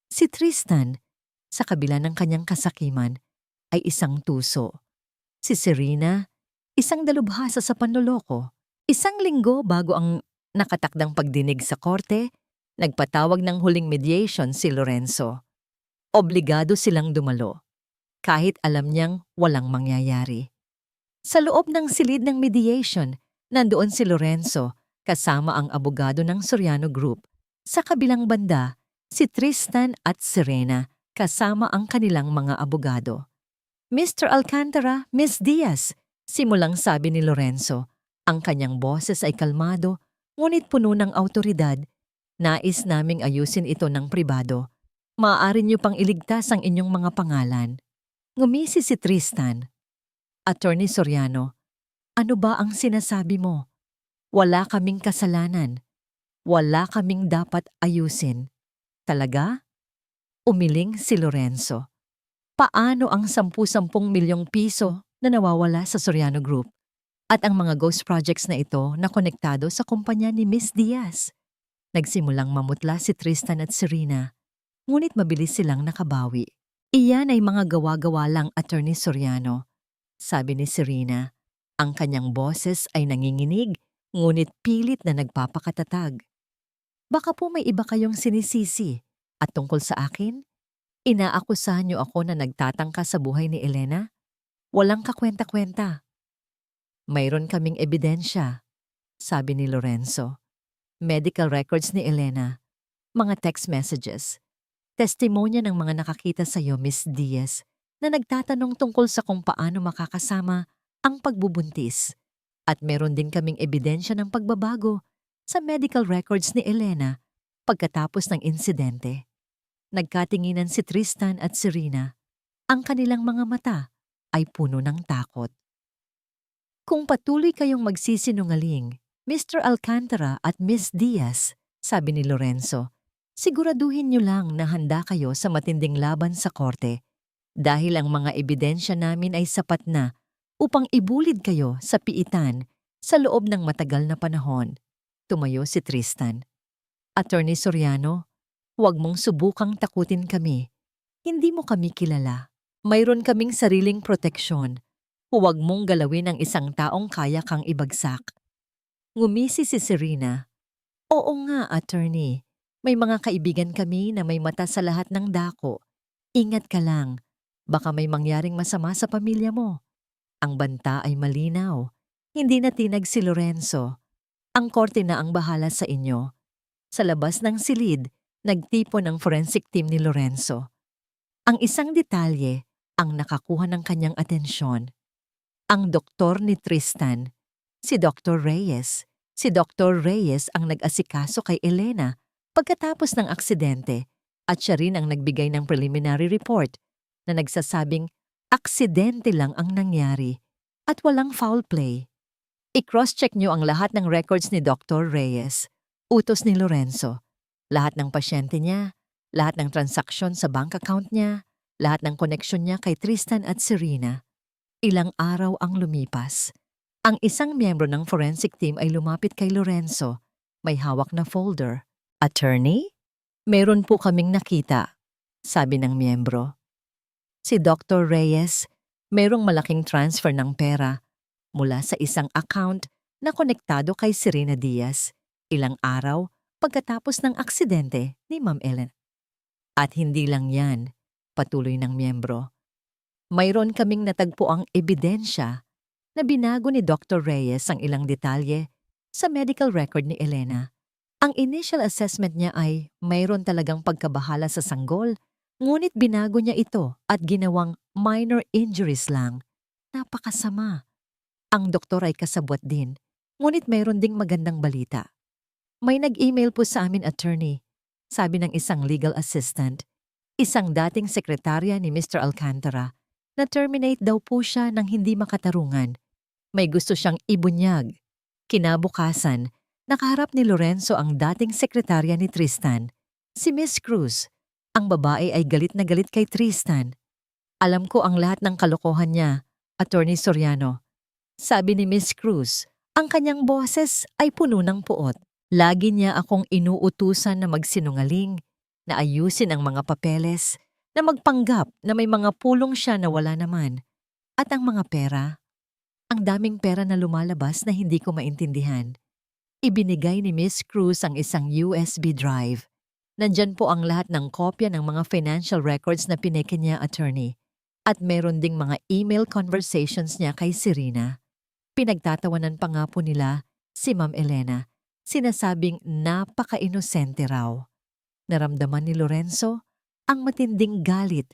S1: Si Tristan, sa kabila ng kanyang kasakiman, ay isang tuso. Si Serena, isang dalubhasa sa panloloko. Isang linggo bago ang nakatakdang pagdinig sa korte, nagpatawag ng huling mediation si Lorenzo. Obligado silang dumalo, kahit alam niyang walang mangyayari. Sa loob ng silid ng mediation, nandoon si Lorenzo kasama ang abogado ng Soriano Group. Sa kabilang banda, si Tristan at Serena kasama ang kanilang mga abogado. Mr. Alcantara, Miss Diaz, simulang sabi ni Lorenzo. Ang kanyang boses ay kalmado, ngunit puno ng awtoridad. Nais naming ayusin ito ng pribado. Maaari niyo pang iligtas ang inyong mga pangalan. Ngumisi si Tristan. Attorney Soriano, ano ba ang sinasabi mo? Wala kaming kasalanan. Wala kaming dapat ayusin. Talaga? Umiling si Lorenzo. Paano ang 10-10 milyong piso na nawawala sa Soriano Group? At ang mga ghost projects na ito na konektado sa kumpanya ni Miss Diaz. Nagsimulang mamutla si Tristan at Serena, ngunit mabilis silang nakabawi. Iyan ay mga gawa-gawa lang, Attorney Soriano. Sabi ni Serena, ang kanyang boses ay nanginginig, ngunit pilit na nagpapakatatag. Baka po may iba kayong sinisisi, at tungkol sa akin, inaakusahan niyo ako na nagtatangka sa buhay ni Elena? Walang kakwenta-kwenta. Mayroon kaming ebidensya, sabi ni Lorenzo. Medical records ni Elena, mga text messages, testimonya ng mga nakakita sa iyo, Miss Diaz, na nagtatanong tungkol sa kung paano makakasama ang pagbubuntis. At meron din kaming ebidensya ng pagbabago sa medical records ni Elena pagkatapos ng insidente. Nagkatinginan si Tristan at Serena. Ang kanilang mga mata ay puno ng takot. Kung patuloy kayong magsisinungaling, Mr. Alcantara at Miss Diaz, sabi ni Lorenzo, siguraduhin niyo lang na handa kayo sa matinding laban sa korte dahil ang mga ebidensya namin ay sapat na upang ibulid kayo sa piitan sa loob ng matagal na panahon. Tumayo si Tristan. Attorney Soriano, huwag mong subukang takutin kami. Hindi mo kami kilala. Mayroon kaming sariling proteksyon. Huwag mong galawin ang isang taong kaya kang ibagsak. Ngumisi si Serena. Oo nga, attorney. May mga kaibigan kami na may mata sa lahat ng dako. Ingat ka lang. Baka may mangyaring masama sa pamilya mo. Ang banta ay malinaw. Hindi natinag si Lorenzo. Ang korte na ang bahala sa inyo. Sa labas ng silid, nagtipon ang forensic team ni Lorenzo. Ang isang detalye ang nakakuha ng kanyang atensyon. Ang doktor ni Tristan, si Dr. Reyes. Si Dr. Reyes ang nag-asikaso kay Elena pagkatapos ng aksidente at siya rin ang nagbigay ng preliminary report na nagsasabing aksidente lang ang nangyari at walang foul play. I-cross-check niyo ang lahat ng records ni Dr. Reyes. Utos ni Lorenzo. Lahat ng pasyente niya Lahat ng transaksyon sa bank account niya, lahat ng koneksyon niya kay Tristan at Serena. Ilang araw ang lumipas. Ang isang miyembro ng forensic team ay lumapit kay Lorenzo. May hawak na folder. Attorney? Meron po kaming nakita, sabi ng miyembro. Si Dr. Reyes, merong malaking transfer ng pera mula sa isang account na konektado kay Serena Diaz ilang araw pagkatapos ng aksidente ni Ma'am Ellen. At hindi lang yan, patuloy ng miyembro. Mayroon kaming natagpuang ebidensya na binago ni Dr. Reyes ang ilang detalye sa medical record ni Elena. Ang initial assessment niya ay mayroon talagang pagkabahala sa sanggol, ngunit binago niya ito at ginawang minor injuries lang. Napakasama. Ang doktor ay kasabwat din, ngunit mayroon ding magandang balita. May nag-email po sa amin, attorney, sabi ng isang legal assistant, isang dating sekretarya ni Mr. Alcantara, na terminate daw po siya ng hindi makatarungan. May gusto siyang ibunyag. Kinabukasan, nakaharap ni Lorenzo ang dating sekretarya ni Tristan, si Miss Cruz. Ang babae ay galit na galit kay Tristan. Alam ko ang lahat ng kalokohan niya, Attorney Soriano. Sabi ni Miss Cruz, ang kanyang boses ay puno ng puot. Lagi niya akong inuutusan na magsinungaling, na ayusin ang mga papeles, na magpanggap na may mga pulong siya na wala naman. At ang mga pera, ang daming pera na lumalabas na hindi ko maintindihan. Ibinigay ni Miss Cruz ang isang USB drive. Nandyan po ang lahat ng kopya ng mga financial records na pineke niya, attorney. At meron ding mga email conversations niya kay Serena. Pinagtatawanan pa nga po nila si Ma'am Elena. Sinasabing napaka-inosente raw. Naramdaman ni Lorenzo ang matinding galit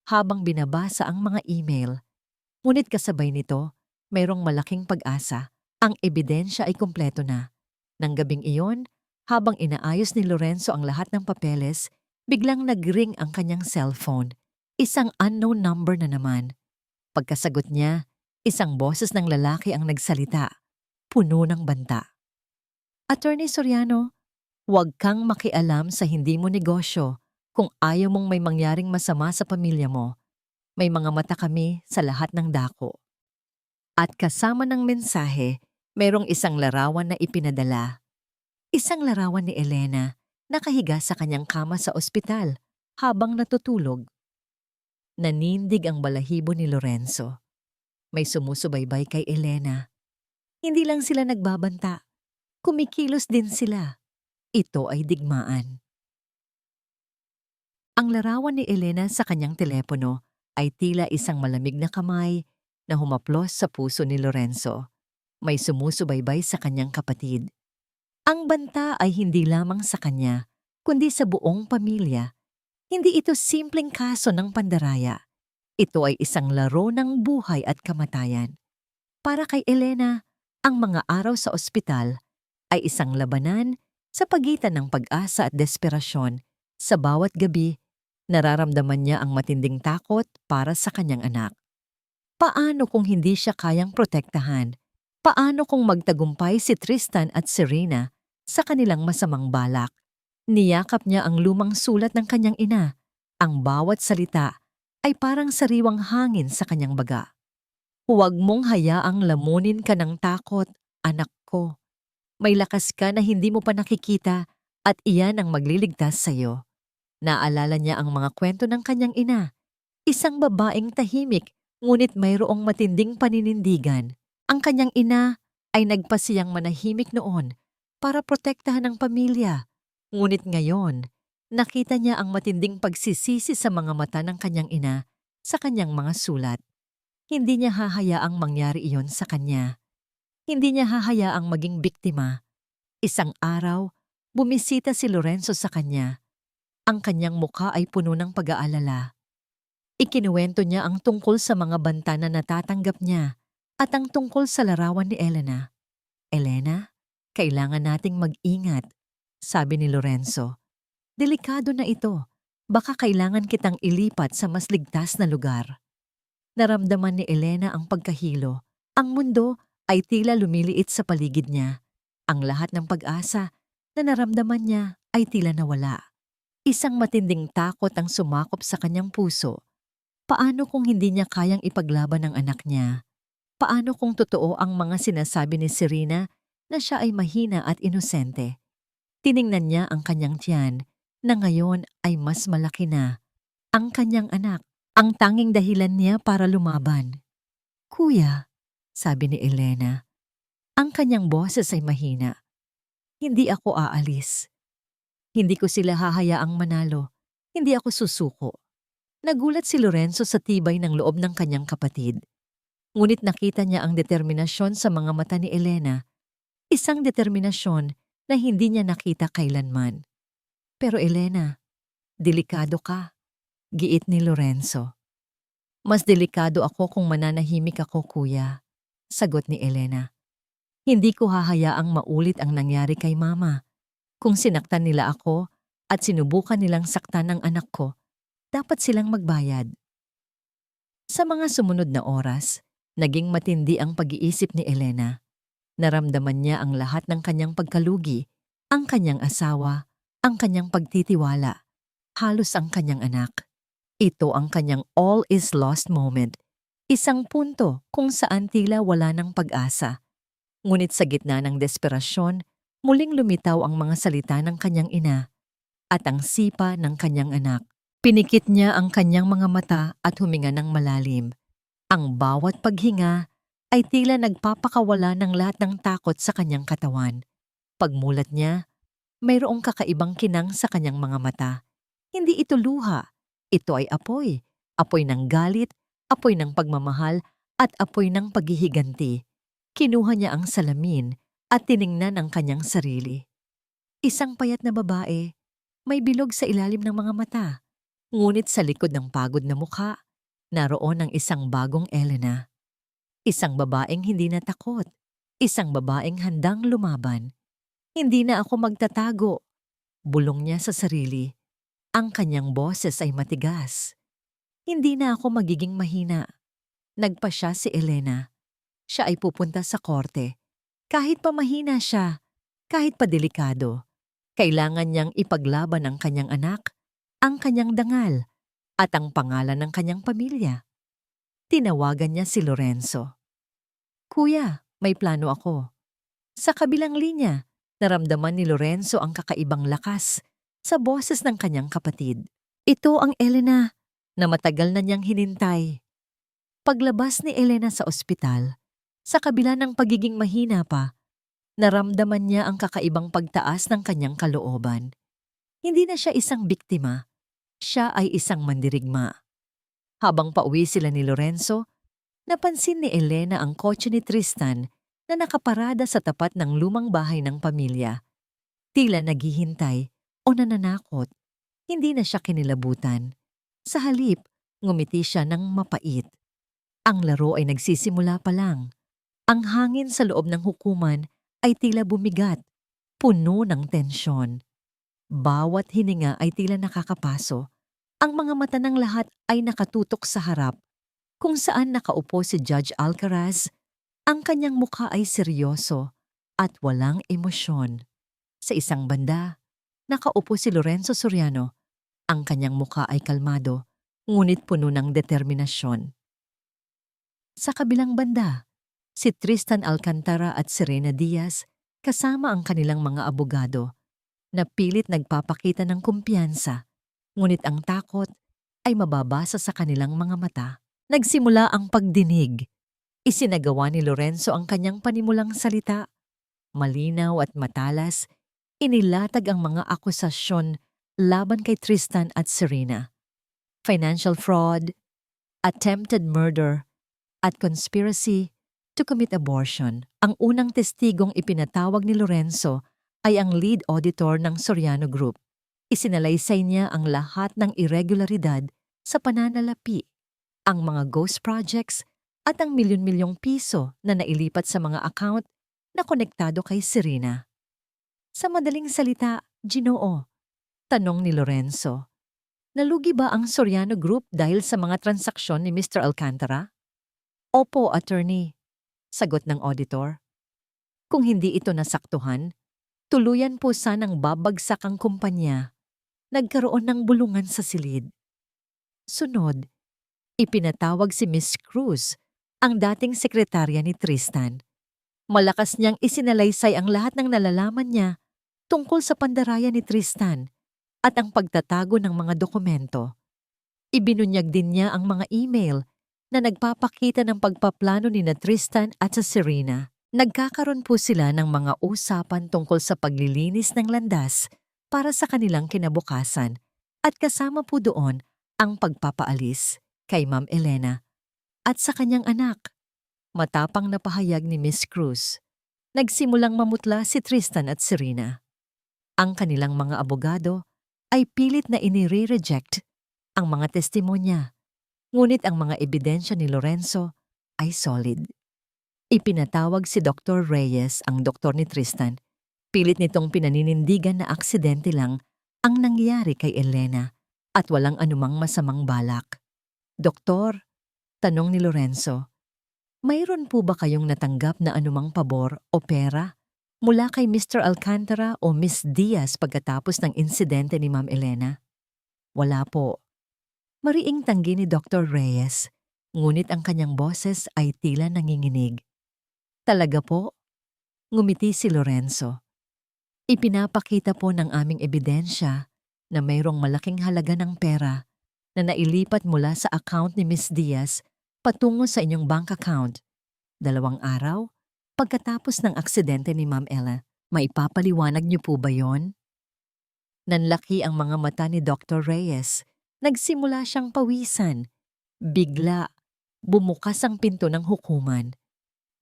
S1: habang binabasa ang mga email. Ngunit kasabay nito, mayroong malaking pag-asa. Ang ebidensya ay kumpleto na. Nang gabing iyon, habang inaayos ni Lorenzo ang lahat ng papeles, biglang nag-ring ang kanyang cellphone. Isang unknown number na naman. Pagkasagot niya, isang boses ng lalaki ang nagsalita. Puno ng banta. Attorney Soriano, huwag kang makialam sa hindi mo negosyo kung ayaw mong may mangyaring masama sa pamilya mo. May mga mata kami sa lahat ng dako. At kasama ng mensahe, merong isang larawan na ipinadala. Isang larawan ni Elena nakahiga sa kanyang kama sa ospital habang natutulog. Nanindig ang balahibo ni Lorenzo. May sumusubaybay kay Elena. Hindi lang sila nagbabanta, kumikilos din sila. Ito ay digmaan. Ang larawan ni Elena sa kanyang telepono ay tila isang malamig na kamay na humaplos sa puso ni Lorenzo. May sumusubaybay sa kanyang kapatid. Ang banta ay hindi lamang sa kanya, kundi sa buong pamilya. Hindi ito simpleng kaso ng pandaraya. Ito ay isang laro ng buhay at kamatayan. Para kay Elena, ang mga araw sa ospital ay isang labanan sa pagitan ng pag-asa at desperasyon. Sa bawat gabi, nararamdaman niya ang matinding takot para sa kanyang anak. Paano kung hindi siya kayang protektahan? Paano kung magtagumpay si Tristan at Serena sa kanilang masamang balak? Niyakap niya ang lumang sulat ng kanyang ina. Ang bawat salita ay parang sariwang hangin sa kanyang baga. Huwag mong hayaang lamunin ka ng takot, anak ko. May lakas ka na hindi mo pa nakikita at iyan ang magliligtas sa iyo. Naalala niya ang mga kwento ng kanyang ina. Isang babaeng tahimik ngunit mayroong matinding paninindigan. Ang kanyang ina ay nagpasiyang manahimik noon para protektahan ang pamilya. Ngunit ngayon, nakita niya ang matinding pagsisisi sa mga mata ng kanyang ina sa kanyang mga sulat. Hindi niya hahayaang mangyari iyon sa kanya. Hindi niya hahayaang maging biktima. Isang araw, bumisita si Lorenzo sa kanya. Ang kanyang mukha ay puno ng pag-aalala. Ikinuwento niya ang tungkol sa mga banta na natatanggap niya at ang tungkol sa larawan ni Elena. Elena, kailangan nating mag-ingat, sabi ni Lorenzo. Delikado na ito. Baka kailangan kitang ilipat sa mas ligtas na lugar. Naramdaman ni Elena ang pagkahilo. Ang mundo ay tila lumiliit sa paligid niya. Ang lahat ng pag-asa na naramdaman niya ay tila nawala. Isang matinding takot ang sumakop sa kanyang puso. Paano kung hindi niya kayang ipaglaban ang anak niya? Paano kung totoo ang mga sinasabi ni Serena na siya ay mahina at inosente? Tiningnan niya ang kanyang tiyan na ngayon ay mas malaki na. Ang kanyang anak, ang tanging dahilan niya para lumaban. Kuya, sabi ni Elena, ang kanyang boses ay mahina. Hindi ako aalis. Hindi ko sila hahayaang manalo. Hindi ako susuko. Nagulat si Lorenzo sa tibay ng loob ng kanyang kapatid. Ngunit nakita niya ang determinasyon sa mga mata ni Elena. Isang determinasyon na hindi niya nakita kailanman. Pero Elena, delikado ka, giit ni Lorenzo. Mas delikado ako kung mananahimik ako, kuya, sagot ni Elena. Hindi ko hahayaang maulit ang nangyari kay mama. Kung sinaktan nila ako at sinubukan nilang saktan ang anak ko, dapat silang magbayad. Sa mga sumunod na oras, naging matindi ang pag-iisip ni Elena. Naramdaman niya ang lahat ng kanyang pagkalugi, ang kanyang asawa, ang kanyang pagtitiwala, halos ang kanyang anak. Ito ang kanyang all is lost moment, isang punto kung saan tila wala ng pag-asa. Ngunit sa gitna ng desperasyon, muling lumitaw ang mga salita ng kanyang ina at ang sipa ng kanyang anak. Pinikit niya ang kanyang mga mata at huminga ng malalim. Ang bawat paghinga ay tila nagpapakawala ng lahat ng takot sa kanyang katawan. Pagmulat niya, mayroong kakaibang kinang sa kanyang mga mata. Hindi ito luha. Ito ay apoy. Apoy ng galit, apoy ng pagmamahal, at apoy ng paghihiganti. Kinuha niya ang salamin at tiningnan ang kanyang sarili. Isang payat na babae, may bilog sa ilalim ng mga mata. Ngunit sa likod ng pagod na mukha, naroon ang isang bagong Elena. Isang babaeng hindi natakot. Isang babaeng handang lumaban. Hindi na ako magtatago. Bulong niya sa sarili. Ang kanyang boses ay matigas. Hindi na ako magiging mahina. Nagpa siya si Elena. Siya ay pupunta sa korte. Kahit pa mahina siya, kahit pa delikado, kailangan niyang ipaglaban ang kanyang anak, ang kanyang dangal, at ang pangalan ng kanyang pamilya. Tinawagan niya si Lorenzo. Kuya, may plano ako. Sa kabilang linya, naramdaman ni Lorenzo ang kakaibang lakas sa boses ng kanyang kapatid. Ito ang Elena na matagal na niyang hinintay. Paglabas ni Elena sa ospital, sa kabila ng pagiging mahina pa, naramdaman niya ang kakaibang pagtaas ng kanyang kalooban. Hindi na siya isang biktima, siya ay isang mandirigma. Habang pauwi sila ni Lorenzo, napansin ni Elena ang kotse ni Tristan na nakaparada sa tapat ng lumang bahay ng pamilya. Tila naghihintay o nananakot. Hindi na siya kinilabutan. Sa halip, ngumiti siya ng mapait. Ang laro ay nagsisimula pa lang. Ang hangin sa loob ng hukuman ay tila bumigat, puno ng tensyon. Bawat hininga ay tila nakakapaso. Ang mga mata ng lahat ay nakatutok sa harap, kung saan nakaupo si Judge Alcaraz. Ang kanyang mukha ay seryoso at walang emosyon. Sa isang banda, nakaupo si Lorenzo Soriano. Ang kanyang mukha ay kalmado, ngunit puno ng determinasyon. Sa kabilang banda, si Tristan Alcantara at Serena Diaz kasama ang kanilang mga abogado na pilit nagpapakita ng kumpiyansa, ngunit ang takot ay mababasa sa kanilang mga mata. Nagsimula ang pagdinig. Isinagawa ni Lorenzo ang kanyang panimulang salita. Malinaw at matalas, inilatag ang mga akusasyon laban kay Tristan at Serena. Financial fraud, attempted murder, at conspiracy to commit abortion. Ang unang testigong ipinatawag ni Lorenzo ay ang lead auditor ng Soriano Group. Isinalaysay niya ang lahat ng irregularidad sa pananalapi, ang mga ghost projects at ang milyon-milyong piso na nailipat sa mga account na konektado kay Serena. Sa madaling salita, Ginoo, tanong ni Lorenzo, nalugi ba ang Soriano Group dahil sa mga transaksyon ni Mr. Alcantara? Opo, attorney, sagot ng auditor. Kung hindi ito nasaktuhan, tuluyan po sanang babagsak ang kumpanya. nagkaroon ng bulungan sa silid. Sunod, ipinatawag si Miss Cruz, ang dating sekretarya ni Tristan. Malakas niyang isinalaysay ang lahat ng nalalaman niya tungkol sa pandaraya ni Tristan at ang pagtatago ng mga dokumento. Ibinunyag din niya ang mga email na nagpapakita ng pagpaplano ni na Tristan at sa Serena. Nagkakaroon po sila ng mga usapan tungkol sa paglilinis ng landas para sa kanilang kinabukasan at kasama po doon ang pagpapaalis kay Ma'am Elena at sa kanyang anak. Matapang na pahayag ni Miss Cruz. Nagsimulang mamutla si Tristan at Serena. Ang kanilang mga abogado ay pilit na inire-reject ang mga testimonya, ngunit ang mga ebidensya ni Lorenzo ay solid. Ipinatawag si Dr. Reyes, ang doktor ni Tristan. Pilit nitong pinaninindigan na aksidente lang ang nangyari kay Elena at walang anumang masamang balak. Doktor, tanong ni Lorenzo, mayroon po ba kayong natanggap na anumang pabor o pera mula kay Mr. Alcantara o Miss Diaz pagkatapos ng insidente ni Ma'am Elena? Wala po. Mariing tanggi ni Dr. Reyes, ngunit ang kanyang boses ay tila nanginginig. Talaga po? Ngumiti si Lorenzo. Ipinapakita po ng aming ebidensya na mayroong malaking halaga ng pera na nailipat mula sa account ni Miss Diaz patungo sa inyong bank account. 2 araw pagkatapos ng aksidente ni Ma'am Ella. Maipapaliwanag niyo po ba yon? Nanlaki ang mga mata ni Dr. Reyes. Nagsimula siyang pawisan. Bigla, bumukas ang pinto ng hukuman.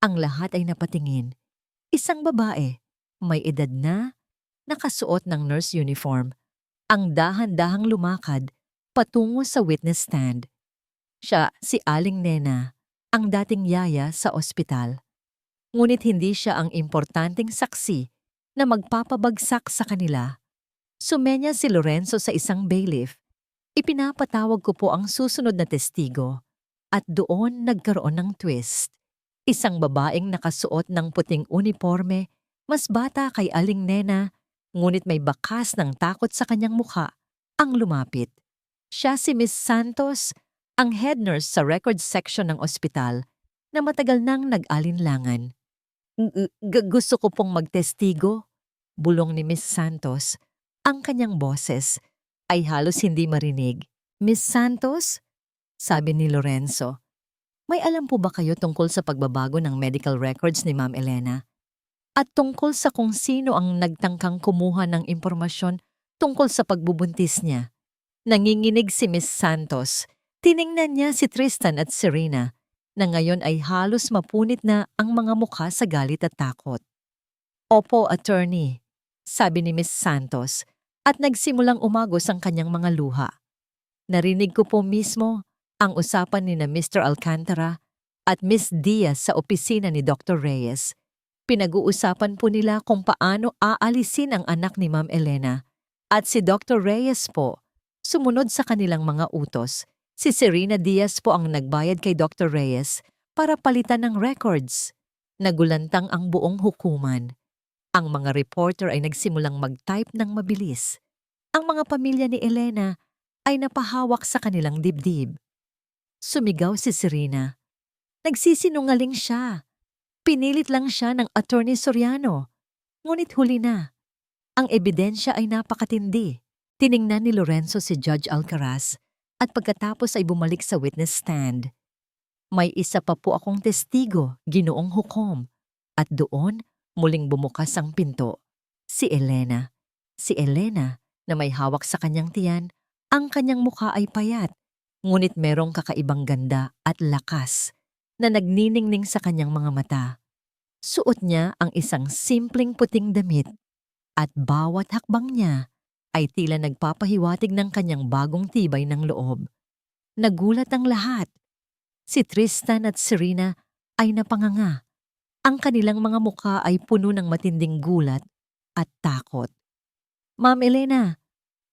S1: Ang lahat ay napatingin. Isang babae, may edad na, nakasuot ng nurse uniform, ang dahan-dahang lumakad patungo sa witness stand. Siya si Aling Nena, ang dating yaya sa ospital. Ngunit hindi siya ang importanteng saksi na magpapabagsak sa kanila. Sumenya si Lorenzo sa isang bailiff. Ipinapatawag ko po ang susunod na testigo at doon nagkaroon ng twist. Isang babaeng nakasuot ng puting uniforme, mas bata kay Aling Nena, ngunit may bakas ng takot sa kanyang mukha, ang lumapit. Siya si Miss Santos, ang head nurse sa records section ng ospital na matagal nang nag-alinlangan. Gusto ko pong magtestigo, bulong ni Miss Santos. Ang kanyang boses ay halos hindi marinig. Miss Santos? Sabi ni Lorenzo. May alam po ba kayo tungkol sa pagbabago ng medical records ni Ma'am Elena? At tungkol sa kung sino ang nagtangkang kumuha ng impormasyon tungkol sa pagbubuntis niya? Nanginginig si Miss Santos. Tiningnan niya si Tristan at Serena, na ngayon ay halos mapunit na ang mga mukha sa galit at takot. Opo, attorney, sabi ni Miss Santos, at nagsimulang umagos ang kanyang mga luha. Narinig ko po mismo ang usapan ni na Mr. Alcantara at Miss Diaz sa opisina ni Dr. Reyes. Pinag-uusapan po nila kung paano aalisin ang anak ni Ma'am Elena. At si Dr. Reyes po, sumunod sa kanilang mga utos. Si Serena Diaz po ang nagbayad kay Dr. Reyes para palitan ng records. Nagulantang ang buong hukuman. Ang mga reporter ay nagsimulang mag-type ng mabilis. Ang mga pamilya ni Elena ay napahawak sa kanilang dibdib. Sumigaw si Serena. Nagsisinungaling siya. Pinilit lang siya ng Attorney Soriano. Ngunit huli na. Ang ebidensya ay napakatindi. Tiningnan ni Lorenzo si Judge Alcaraz at pagkatapos ay bumalik sa witness stand. May isa pa po akong testigo, Ginoong Hukom. At doon, muling bumukas ang pinto. Si Elena. Si Elena na may hawak sa kanyang tiyan, ang kanyang mukha ay payat. Ngunit merong kakaibang ganda at lakas na nagniningning sa kanyang mga mata. Suot niya ang isang simpleng puting damit at bawat hakbang niya ay tila nagpapahiwatig ng kanyang bagong tibay ng loob. Nagulat ang lahat. Si Tristan at Serena ay napanganga. Ang kanilang mga mukha ay puno ng matinding gulat at takot. Ma'am Elena,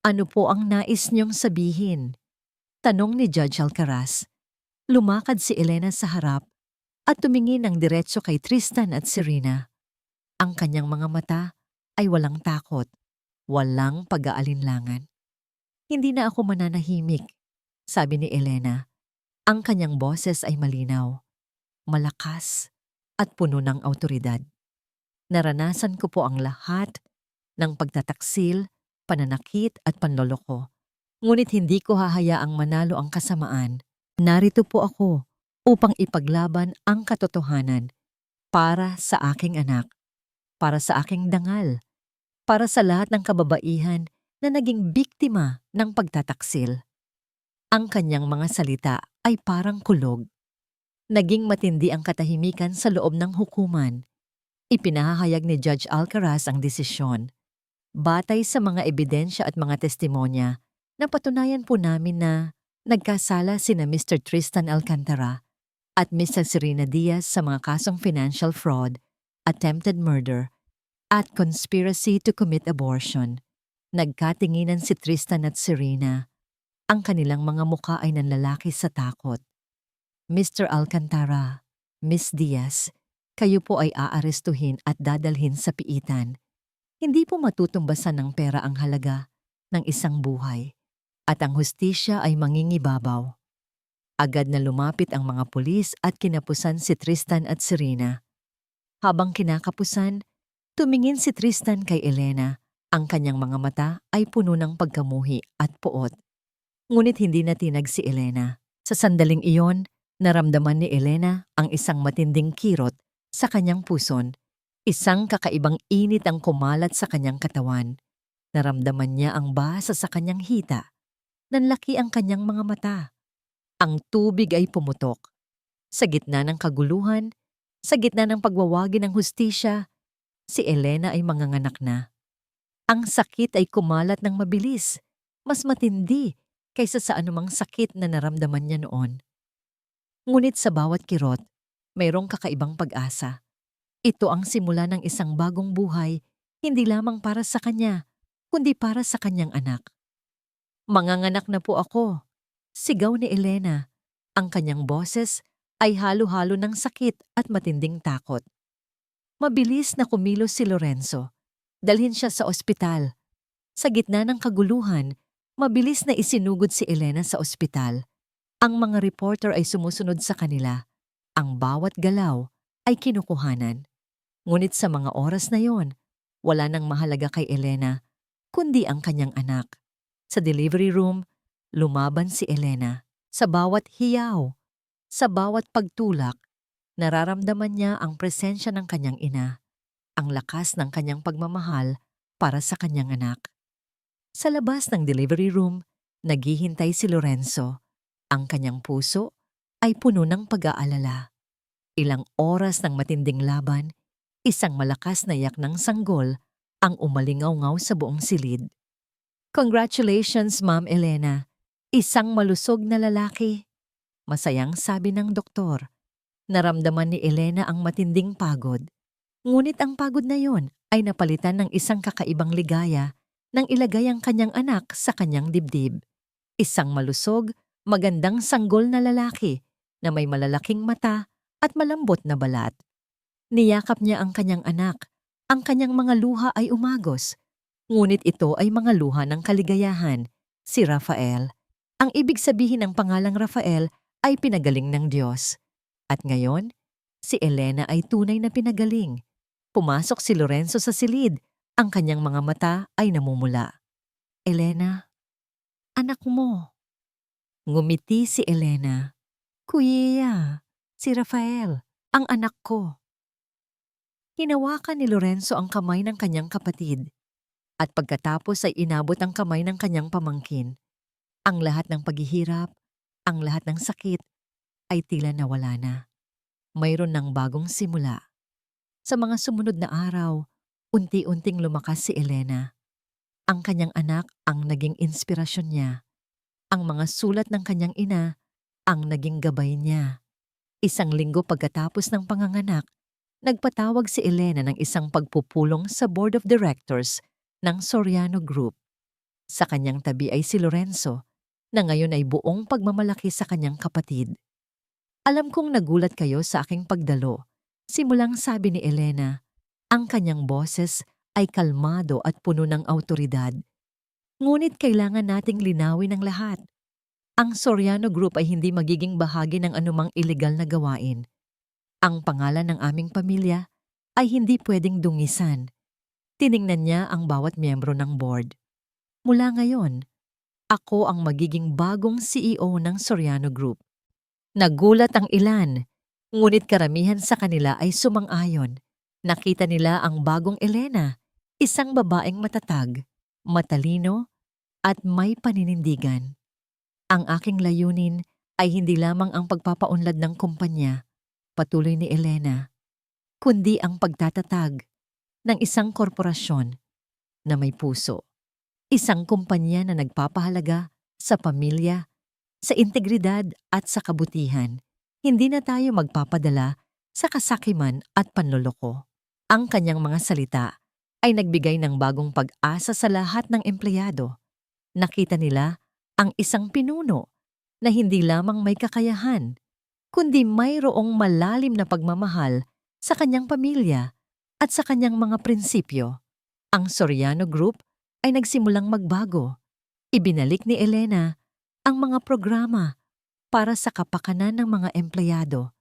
S1: ano po ang nais niyong sabihin? Tanong ni Judge Alcaraz. Lumakad si Elena sa harap at tumingin ng diretso kay Tristan at Serena. Ang kanyang mga mata ay walang takot, walang pag-aalinlangan. Hindi na ako mananahimik, sabi ni Elena. Ang kanyang boses ay malinaw, malakas, at puno ng awtoridad. Naranasan ko po ang lahat ng pagtataksil, pananakit at panloloko. Ngunit hindi ko hahayaang manalo ang kasamaan. Narito po ako upang ipaglaban ang katotohanan para sa aking anak, para sa aking dangal, para sa lahat ng kababaihan na naging biktima ng pagtataksil. Ang kanyang mga salita ay parang kulog. Naging matindi ang katahimikan sa loob ng hukuman. Ipinahahayag ni Judge Alcaraz ang desisyon. Batay sa mga ebidensya at mga testimonya, napatunayan po namin na nagkasala sina Mr. Tristan Alcantara at Mrs. Serena Diaz sa mga kasong financial fraud, attempted murder, at conspiracy to commit abortion. Nagkatinginan si Tristan at Serena. Ang kanilang mga muka ay nanlalaki sa takot. Mr. Alcantara, Miss Diaz, kayo po ay aarestuhin at dadalhin sa piitan. Hindi po matutumbasan ng pera ang halaga ng isang buhay at ang hustisya ay mangingibabaw. Agad na lumapit ang mga pulis at kinapusan si Tristan at Serena. Habang kinakapusan, tumingin si Tristan kay Elena. Ang kanyang mga mata ay puno ng pagkamuhi at poot. Ngunit hindi natinag si Elena. Sa sandaling iyon, naramdaman ni Elena ang isang matinding kirot sa kanyang puson. Isang kakaibang init ang kumalat sa kanyang katawan. Naramdaman niya ang basa sa kanyang hita. Nanlaki ang kanyang mga mata. Ang tubig ay pumutok. Sa gitna ng kaguluhan, sa gitna ng pagwawagi ng hustisya, si Elena ay manganganak na. Ang sakit ay kumalat ng mabilis, mas matindi kaysa sa anumang sakit na naramdaman niya noon. Ngunit sa bawat kirot, mayroong kakaibang pag-asa. Ito ang simula ng isang bagong buhay, hindi lamang para sa kanya, kundi para sa kanyang anak. Manganganak na po ako, sigaw ni Elena. Ang kanyang boses ay halo-halo ng sakit at matinding takot. Mabilis na kumilos si Lorenzo. Dalhin siya sa ospital. Sa gitna ng kaguluhan, mabilis na isinugod si Elena sa ospital. Ang mga reporter ay sumusunod sa kanila. Ang bawat galaw ay kinukuhanan. Ngunit sa mga oras na yon, wala nang mahalaga kay Elena, kundi ang kanyang anak. Sa delivery room, lumaban si Elena. Sa bawat hiyaw, sa bawat pagtulak, nararamdaman niya ang presensya ng kanyang ina, ang lakas ng kanyang pagmamahal para sa kanyang anak. Sa labas ng delivery room, naghihintay si Lorenzo. Ang kanyang puso ay puno ng pag-aalala. Ilang oras ng matinding laban, isang malakas na yak ng sanggol ang umalingaw-ngaw sa buong silid. Congratulations, Ma'am Elena. Isang malusog na lalaki. Masayang sabi ng doktor. Naramdaman ni Elena ang matinding pagod. Ngunit ang pagod na yon ay napalitan ng isang kakaibang ligaya nang ilagay ang kanyang anak sa kanyang dibdib. Isang malusog, magandang sanggol na lalaki na may malalaking mata at malambot na balat. Niyakap niya ang kanyang anak. Ang kanyang mga luha ay umagos. Ngunit ito ay mga luha ng kaligayahan, si Rafael. Ang ibig sabihin ng pangalang Rafael ay pinagaling ng Diyos. At ngayon, si Elena ay tunay na pinagaling. Pumasok si Lorenzo sa silid. Ang kanyang mga mata ay namumula. Elena, anak mo. Ngumiti si Elena. Kuya, si Rafael, ang anak ko. Hinawakan ni Lorenzo ang kamay ng kanyang kapatid. At pagkatapos ay inabot ang kamay ng kanyang pamangkin. Ang lahat ng paghihirap, ang lahat ng sakit, ay tila nawala na. Mayroon ng bagong simula. Sa mga sumunod na araw, unti-unting lumakas si Elena. Ang kanyang anak ang naging inspirasyon niya. Ang mga sulat ng kanyang ina ang naging gabay niya. Isang linggo pagkatapos ng panganganak, nagpatawag si Elena ng isang pagpupulong sa Board of Directors ng Soriano Group. Sa kanyang tabi ay si Lorenzo, na ngayon ay buong pagmamalaki sa kanyang kapatid. Alam kong nagulat kayo sa aking pagdalo. Simulang sabi ni Elena, ang kanyang boses ay kalmado at puno ng awtoridad. Ngunit kailangan nating linawin ang lahat. Ang Soriano Group ay hindi magiging bahagi ng anumang ilegal na gawain. Ang pangalan ng aming pamilya ay hindi pwedeng dungisan. Tiningnan niya ang bawat miyembro ng board. Mula ngayon, ako ang magiging bagong CEO ng Soriano Group. Nagulat ang ilan, ngunit karamihan sa kanila ay sumang-ayon. Nakita nila ang bagong Elena, isang babaeng matatag, matalino, at may paninindigan. Ang aking layunin ay hindi lamang ang pagpapaunlad ng kumpanya, patuloy ni Elena, kundi ang pagtatatag ng isang korporasyon na may puso. Isang kumpanya na nagpapahalaga sa pamilya, sa integridad at sa kabutihan. Hindi na tayo magpapadala sa kasakiman at panloloko. Ang kanyang mga salita ay nagbigay ng bagong pag-asa sa lahat ng empleyado. Nakita nila ang isang pinuno na hindi lamang may kakayahan, kundi mayroong malalim na pagmamahal sa kanyang pamilya at sa kanyang mga prinsipyo. Ang Soriano Group ay nagsimulang magbago. Ibinalik ni Elena ang mga programa para sa kapakanan ng mga empleyado.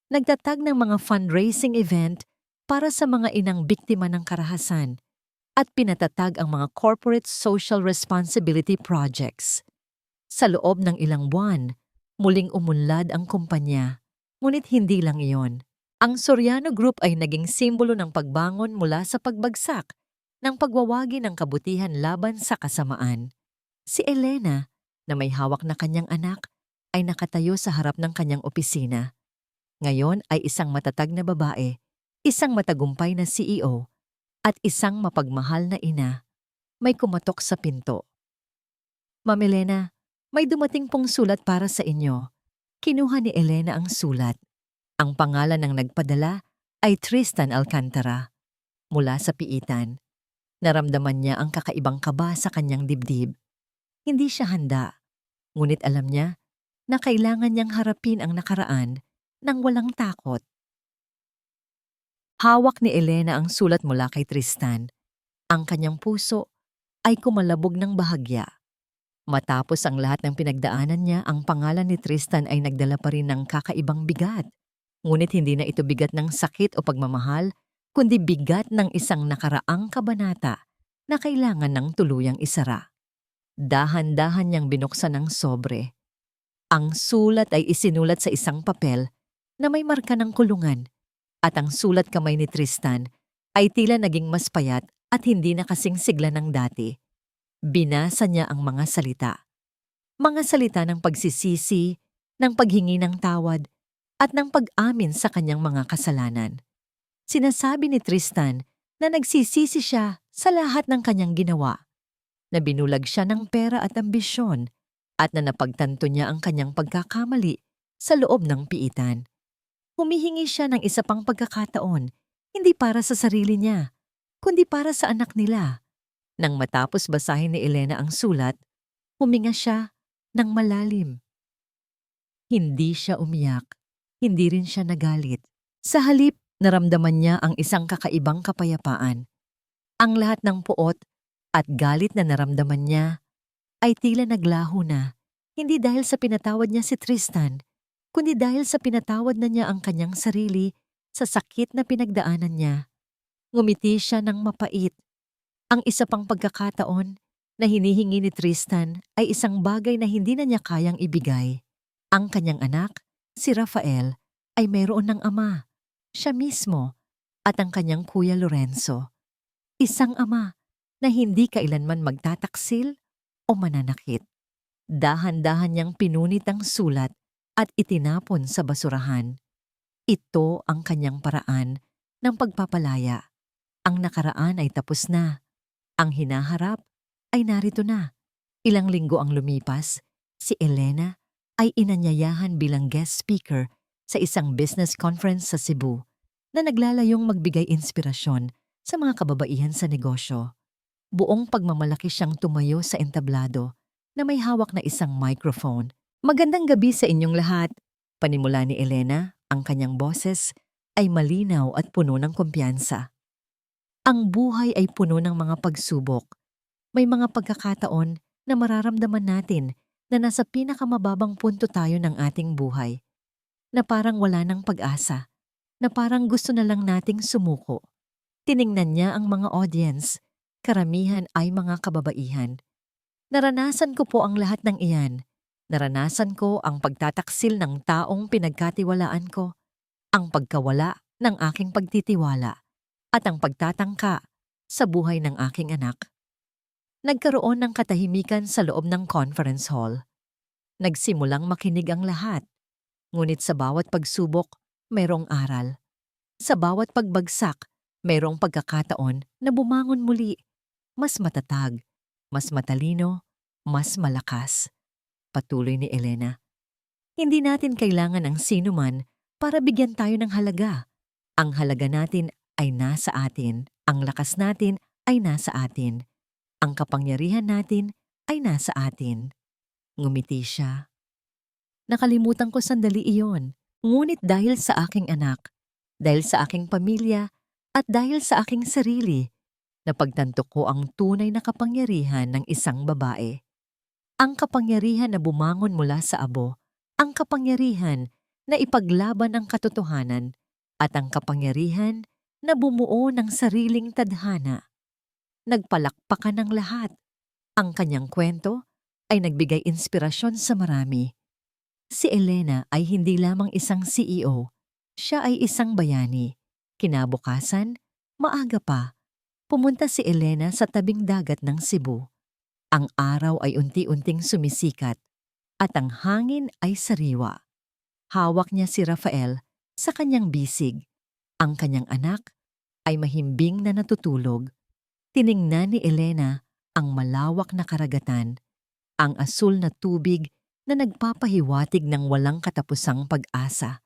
S1: Nagtatag ng mga fundraising event para sa mga inang biktima ng karahasan at pinatatag ang mga corporate social responsibility projects. Sa loob ng ilang buwan, muling umunlad ang kumpanya. Ngunit hindi lang iyon. Ang Soriano Group ay naging simbolo ng pagbangon mula sa pagbagsak ng pagwawagi ng kabutihan laban sa kasamaan. Si Elena, na may hawak na kanyang anak, ay nakatayo sa harap ng kanyang opisina. Ngayon ay isang matatag na babae, isang matagumpay na CEO, at isang mapagmahal na ina. May kumatok sa pinto. Ma'am Elena, may dumating pong sulat para sa inyo. Kinuha ni Elena ang sulat. Ang pangalan ng nagpadala ay Tristan Alcantara. Mula sa piitan, naramdaman niya ang kakaibang kaba sa kanyang dibdib. Hindi siya handa, ngunit alam niya na kailangan niyang harapin ang nakaraan nang walang takot. Hawak ni Elena ang sulat mula kay Tristan. Ang kanyang puso ay kumalabog ng bahagya. Matapos ang lahat ng pinagdaanan niya, ang pangalan ni Tristan ay nagdala pa rin ng kakaibang bigat. Ngunit hindi na ito bigat ng sakit o pagmamahal, kundi bigat ng isang nakaraang kabanata na kailangan ng tuluyang isara. Dahan-dahan niyang binuksan ang sobre. Ang sulat ay isinulat sa isang papel na may marka ng kulungan, at ang sulat kamay ni Tristan ay tila naging mas payat at hindi na kasing sigla ng dati. Binasa niya ang mga salita. Mga salita ng pagsisisi, ng paghingi ng tawad, at ng pag-amin sa kanyang mga kasalanan. Sinasabi ni Tristan na nagsisisi siya sa lahat ng kanyang ginawa, na binulag siya ng pera at ambisyon, at na napagtanto niya ang kanyang pagkakamali sa loob ng piitan. Humihingi siya ng isa pang pagkakataon, hindi para sa sarili niya, kundi para sa anak nila. Nang matapos basahin ni Elena ang sulat, huminga siya ng malalim. Hindi siya umiyak, hindi rin siya nagalit. Sa halip, naramdaman niya ang isang kakaibang kapayapaan. Ang lahat ng puot at galit na naramdaman niya ay tila naglaho na, hindi dahil sa pinatawad niya si Tristan, kundi dahil sa pinatawad na niya ang kanyang sarili sa sakit na pinagdaanan niya. Ngumiti siya ng mapait. Ang isa pang pagkakataon na hinihingi ni Tristan ay isang bagay na hindi na niya kayang ibigay. Ang kanyang anak, si Rafael, ay mayroon ng ama, siya mismo, at ang kanyang kuya Lorenzo. Isang ama na hindi kailanman magtataksil o mananakit. Dahan-dahan niyang pinunit ang sulat at itinapon sa basurahan. Ito ang kanyang paraan ng pagpapalaya. Ang nakaraan ay tapos na. Ang hinaharap ay narito na. Ilang linggo ang lumipas, si Elena ay inanyayahan bilang guest speaker sa isang business conference sa Cebu na naglalayong magbigay inspirasyon sa mga kababaihan sa negosyo. Buong pagmamalaki siyang tumayo sa entablado na may hawak na isang microphone. Magandang gabi sa inyong lahat. Panimula ni Elena, ang kanyang boses ay malinaw at puno ng kumpiyansa. Ang buhay ay puno ng mga pagsubok, May mga pagkakataon na mararamdaman natin na nasa pinakamababang punto tayo ng ating buhay, na parang wala ng pag-asa, na parang gusto na lang nating sumuko. Tiningnan niya ang mga audience, karamihan ay mga kababaihan. Naranasan ko po ang lahat ng iyan. Naranasan ko ang pagtataksil ng taong pinagkatiwalaan ko, ang pagkawala ng aking pagtitiwala, at ang pagtatangka sa buhay ng aking anak. Nagkaroon ng katahimikan sa loob ng conference hall. Nagsimulang makinig ang lahat. Ngunit sa bawat pagsubok, mayroong aral. Sa bawat pagbagsak, mayroong pagkakataon na bumangon muli. Mas matatag, mas matalino, mas malakas. Patuloy ni Elena. Hindi natin kailangan ng sinuman para bigyan tayo ng halaga. Ang halaga natin ay nasa atin. Ang lakas natin ay nasa atin. Ang kapangyarihan natin ay nasa atin. Ngumiti siya. Nakalimutan ko sandali iyon. Ngunit dahil sa aking anak, dahil sa aking pamilya, at dahil sa aking sarili, napagtanto ko ang tunay na kapangyarihan ng isang babae. Ang kapangyarihan na bumangon mula sa abo, ang kapangyarihan na ipaglaban ang katotohanan, at ang kapangyarihan na bumuo ng sariling tadhana. Nagpalakpakan ng lahat. Ang kanyang kwento ay nagbigay inspirasyon sa marami. Si Elena ay hindi lamang isang CEO, siya ay isang bayani. Kinabukasan, maaga pa, pumunta si Elena sa tabing dagat ng Cebu. Ang araw ay unti-unting sumisikat at ang hangin ay sariwa. Hawak niya si Rafael sa kanyang bisig. Ang kanyang anak ay mahimbing na natutulog. Tiningnan ni Elena ang malawak na karagatan, ang asul na tubig na nagpapahiwatig ng walang katapusang pag-asa.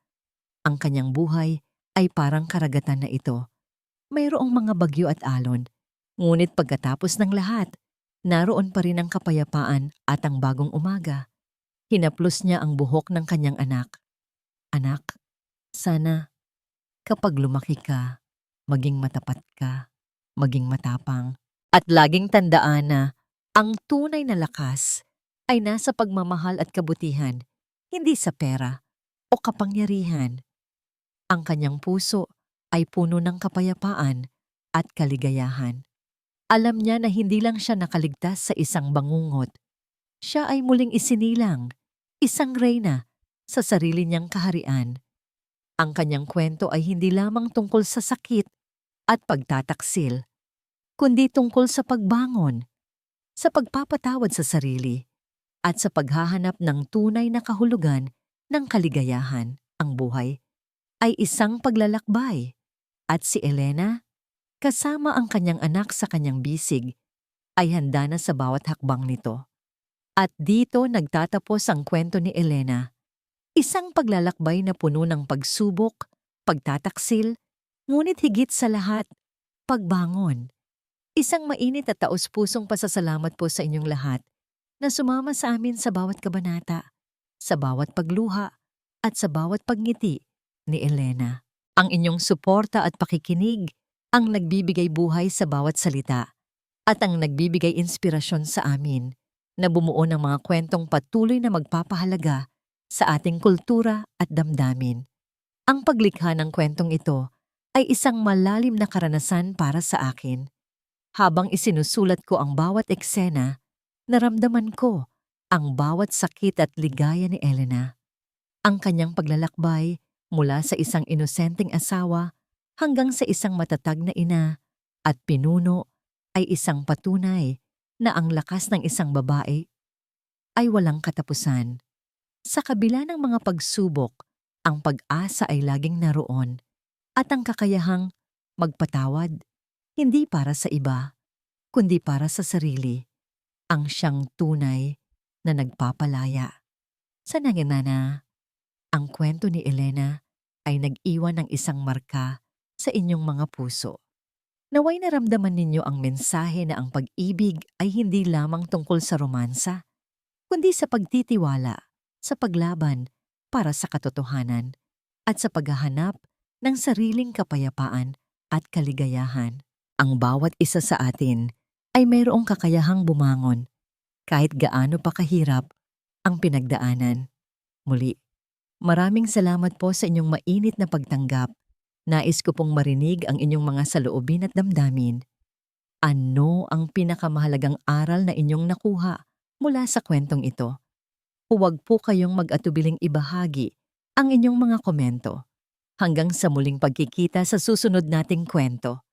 S1: Ang kanyang buhay ay parang karagatan na ito. Mayroong mga bagyo at alon, ngunit pagkatapos ng lahat, naroon pa rin ang kapayapaan at ang bagong umaga. Hinaplos niya ang buhok ng kanyang anak. Anak, sana kapag lumaki ka, maging matapat ka, maging matapang, at laging tandaan na ang tunay na lakas ay nasa pagmamahal at kabutihan, hindi sa pera o kapangyarihan. Ang kanyang puso ay puno ng kapayapaan at kaligayahan. Alam niya na hindi lang siya nakaligtas sa isang bangungot. Siya ay muling isinilang, isang reyna sa sarili niyang kaharian. Ang kanyang kwento ay hindi lamang tungkol sa sakit at pagtataksil, kundi tungkol sa pagbangon, sa pagpapatawad sa sarili, at sa paghahanap ng tunay na kahulugan ng kaligayahan. Ang buhay ay isang paglalakbay, at si Elena, kasama ang kanyang anak sa kanyang bisig, ay handa na sa bawat hakbang nito. At dito nagtatapos ang kwento ni Elena. Isang paglalakbay na puno ng pagsubok, pagtataksil, ngunit higit sa lahat, pagbangon. Isang mainit at taos-pusong pasasalamat po sa inyong lahat na sumama sa amin sa bawat kabanata, sa bawat pagluha, at sa bawat pagngiti ni Elena. Ang inyong suporta at pakikinig ang nagbibigay buhay sa bawat salita at ang nagbibigay inspirasyon sa amin na bumuo ng mga kwentong patuloy na magpapahalaga sa ating kultura at damdamin. Ang paglikha ng kwentong ito ay isang malalim na karanasan para sa akin. Habang isinusulat ko ang bawat eksena, naramdaman ko ang bawat sakit at ligaya ni Elena. Ang kanyang paglalakbay mula sa isang inosenteng asawa hanggang sa isang matatag na ina at pinuno ay isang patunay na ang lakas ng isang babae ay walang katapusan. Sa kabila ng mga pagsubok, ang pag-asa ay laging naroon at ang kakayahang magpatawad, hindi para sa iba, kundi para sa sarili, ang siyang tunay na nagpapalaya. Sa nangyana, ang kwento ni Elena ay nag-iwan ng isang marka sa inyong mga puso. Naway naramdaman ninyo ang mensahe na ang pag-ibig ay hindi lamang tungkol sa romansa, kundi sa pagtitiwala, sa paglaban para sa katotohanan, at sa paghahanap ng sariling kapayapaan at kaligayahan. Ang bawat isa sa atin ay mayroong kakayahang bumangon kahit gaano pa kahirap ang pinagdaanan. Muli, maraming salamat po sa inyong mainit na pagtanggap. Nais ko pong marinig ang inyong mga saloobin at damdamin. Ano ang pinakamahalagang aral na inyong nakuha mula sa kwentong ito? Huwag po kayong mag-atubiling ibahagi ang inyong mga komento. Hanggang sa muling pagkikita sa susunod nating kwento.